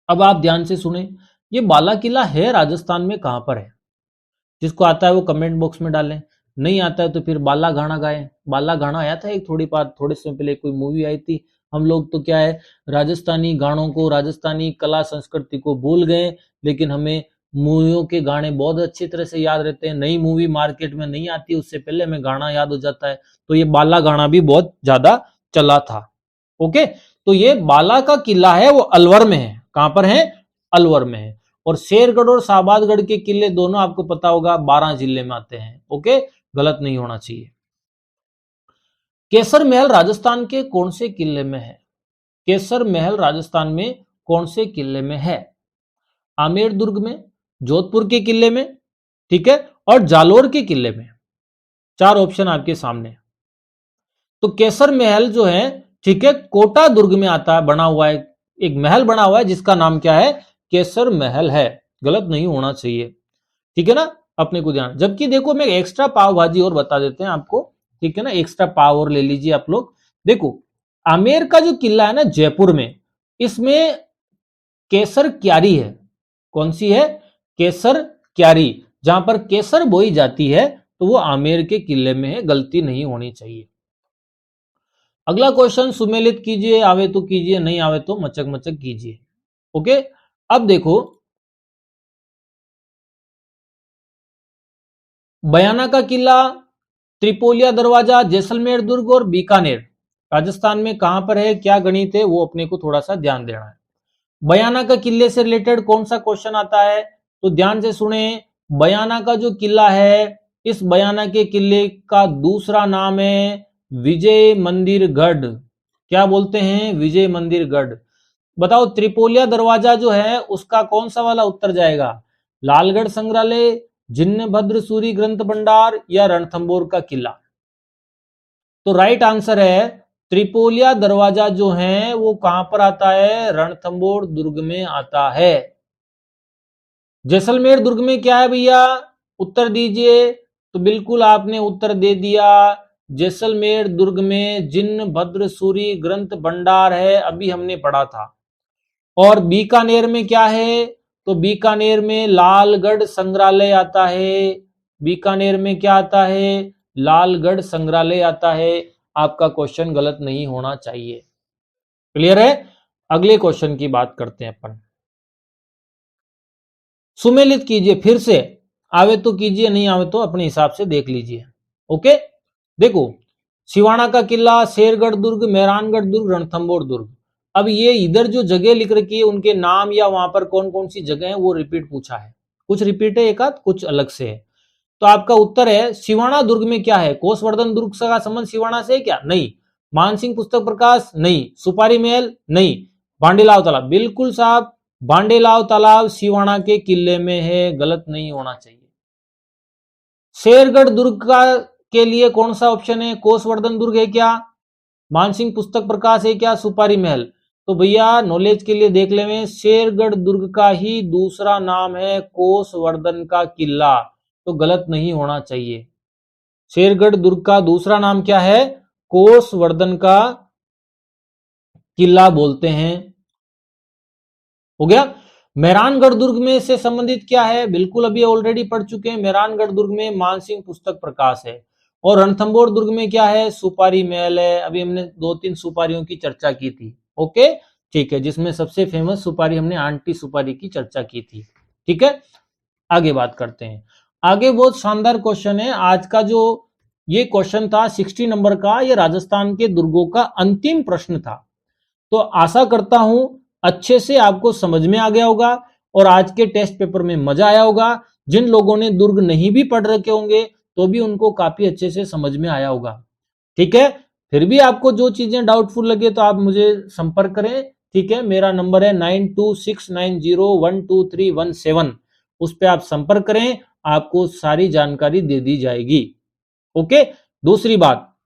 अब आप ध्यान से सुने, ये बाला किला है राजस्थान में कहां पर है? जिसको आता है वो कमेंट बॉक्स में डालें, नहीं आता है तो फिर बाला गाना गाएं। बाला गाना आया था एक थोड़े समय पहले, कोई मूवी आई थी। हम लोग तो क्या है, राजस्थानी गानों को, राजस्थानी कला संस्कृति को भूल गए, लेकिन हमें मूवियों के गाने बहुत अच्छी तरह से याद रहते हैं। नई मूवी मार्केट में नहीं आती, उससे पहले हमें गाना याद हो जाता है। तो ये बाला गाना भी बहुत ज्यादा चला था। ओके, तो ये बाला का किला है वो अलवर में है। कहां पर है? अलवर में है। और शेरगढ़ और शाहबादगढ़ के किले दोनों आपको पता होगा 12 जिले में आते हैं। ओके, गलत नहीं होना चाहिए। केसर महल राजस्थान के कौन से किले में है? केसर महल राजस्थान में कौन से किले में है? आमेर दुर्ग में, जोधपुर के किले में, ठीक है, और जालोर के किले में। 4 ऑप्शन आपके सामने। तो केसर महल जो है, ठीक है, कोटा दुर्ग में आता है, बना हुआ है, एक महल बना हुआ है जिसका नाम क्या है? केसर महल है। गलत नहीं होना चाहिए, ठीक है ना, अपने को ध्यान। जबकि देखो, मैं एक्स्ट्रा पाव भाजी और बता देते हैं आपको, ठीक है ना, एक्स्ट्रा पाव और ले लीजिए आप लोग। देखो, आमेर का जो किला है ना जयपुर में, इसमें केसर क्यारी है। कौन सी है? केसर क्यारी। जहां पर केसर बोई जाती है तो वो आमेर के किले में है, गलती नहीं होनी चाहिए। अगला क्वेश्चन सुमेलित कीजिए, आवे तो कीजिए, नहीं आवे तो मचक मचक कीजिए। ओके, अब देखो, बयाना का किला, त्रिपोलिया दरवाजा, जैसलमेर दुर्ग और बीकानेर राजस्थान में कहां पर है? क्या गणित है वो अपने को थोड़ा सा ध्यान देना है। बयाना का किले से रिलेटेड कौन सा क्वेश्चन आता है? तो ध्यान से सुने, बयाना का जो किला है, इस बयाना के किले का दूसरा नाम है विजय मंदिर गढ़। क्या बोलते हैं? विजय मंदिर गढ़। बताओ, त्रिपोलिया दरवाजा जो है उसका कौन सा वाला उत्तर जाएगा? लालगढ़ संग्रहालय, जिन्नभद्र सूरी ग्रंथ भंडार या रणथंबोर का किला? तो राइट आंसर है त्रिपोलिया दरवाजा जो है वो कहां पर आता है? रणथंबोर दुर्ग में आता है। जैसलमेर दुर्ग में क्या है भैया? उत्तर दीजिए। तो बिल्कुल आपने उत्तर दे दिया, जैसलमेर दुर्ग में जिन्नभद्र सूरी ग्रंथ भंडार है, अभी हमने पढ़ा था। और बीकानेर में क्या है? तो बीकानेर में लालगढ़ संग्रहालय आता है। बीकानेर में क्या आता है? लालगढ़ संग्रहालय आता है। आपका क्वेश्चन गलत नहीं होना चाहिए। क्लियर है? अगले क्वेश्चन की बात करते हैं अपन। सुमेलित कीजिए फिर से, आवे तो कीजिए, नहीं आवे तो अपने हिसाब से देख लीजिए। ओके, देखो, सिवाना का किला, शेरगढ़ दुर्ग, मेहरानगढ़ दुर्ग, रणथंबोर दुर्ग। अब ये इधर जो जगह लिख रखी है उनके नाम या वहां पर कौन कौन सी जगह है वो रिपीट पूछा है। कुछ रिपीट है, एक आध कुछ अलग से है। तो आपका उत्तर है सिवाना दुर्ग में क्या है? कोसवर्धन दुर्ग का संबंध सिवाना से है क्या? नहीं। मानसिंह पुस्तक प्रकाश? नहीं। सुपारी महल? नहीं। बांडेलाव तालाब? बिल्कुल साहब, बांडेलाव तालाब सिवाना के किले में है, गलत नहीं होना चाहिए। शेरगढ़ दुर्ग का के लिए कौन सा ऑप्शन है? कोसवर्धन दुर्ग है क्या? मानसिंह पुस्तक प्रकाश है क्या? सुपारी महल? तो भैया नॉलेज के लिए देख ले, शेरगढ़ दुर्ग का ही दूसरा नाम है कोसवर्धन का किला, तो गलत नहीं होना चाहिए। शेरगढ़ दुर्ग का दूसरा नाम क्या है? कोसवर्धन का किला बोलते हैं। हो गया। मेहरानगढ़ दुर्ग में से संबंधित क्या है? बिल्कुल अभी ऑलरेडी पढ़ चुके हैं, मेहरानगढ़ दुर्ग में मानसिंह पुस्तक प्रकाश है। और रणथंभौर दुर्ग में क्या है, सुपारी महल है। अभी हमने 2-3 सुपारियों की चर्चा की थी। ओके, ठीक है, जिसमें सबसे फेमस सुपारी हमने आंटी सुपारी की चर्चा की थी। ठीक है, आगे बात करते हैं। आगे बहुत शानदार क्वेश्चन है आज का। जो ये क्वेश्चन था 60 नंबर का, ये राजस्थान के दुर्गों का अंतिम प्रश्न था। तो आशा करता हूं अच्छे से आपको समझ में आ गया होगा और आज के टेस्ट पेपर में मजा आया होगा। जिन लोगों ने दुर्ग नहीं भी पढ़ रखे होंगे तो भी उनको काफी अच्छे से समझ में आया होगा। ठीक है, फिर भी आपको जो चीजें डाउटफुल लगे तो आप मुझे संपर्क करें। ठीक है, मेरा नंबर है 9269012317। उस पर आप संपर्क करें, आपको सारी जानकारी दे दी जाएगी। ओके, दूसरी बात,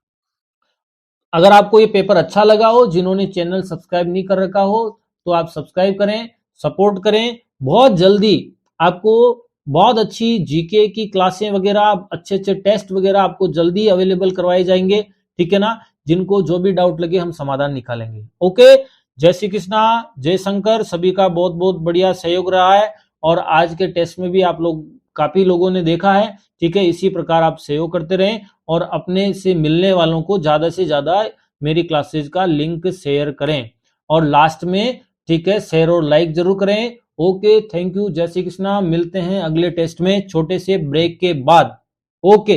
अगर आपको ये पेपर अच्छा लगा हो, जिन्होंने चैनल सब्सक्राइब नहीं कर रखा हो तो आप सब्सक्राइब करें, सपोर्ट करें। बहुत जल्दी आपको बहुत अच्छी जीके की क्लासें वगैरह, अच्छे अच्छे टेस्ट वगैरह आपको जल्दी अवेलेबल करवाए जाएंगे। ठीक है ना, जिनको जो भी डाउट लगे हम समाधान निकालेंगे। ओके, जय श्री कृष्णा, जय शंकर। सभी का बहुत बहुत बढ़िया सहयोग रहा है और आज के टेस्ट में भी आप लोग काफी लोगों ने देखा है। ठीक है, इसी प्रकार आप सहयोग करते रहें और अपने से मिलने वालों को ज्यादा से ज्यादा मेरी क्लासेज का लिंक शेयर करें। और लास्ट में, ठीक है, शेयर और लाइक जरूर करें। ओके, थैंक यू, जय श्री कृष्णा। मिलते हैं अगले टेस्ट में छोटे से ब्रेक के बाद। ओके।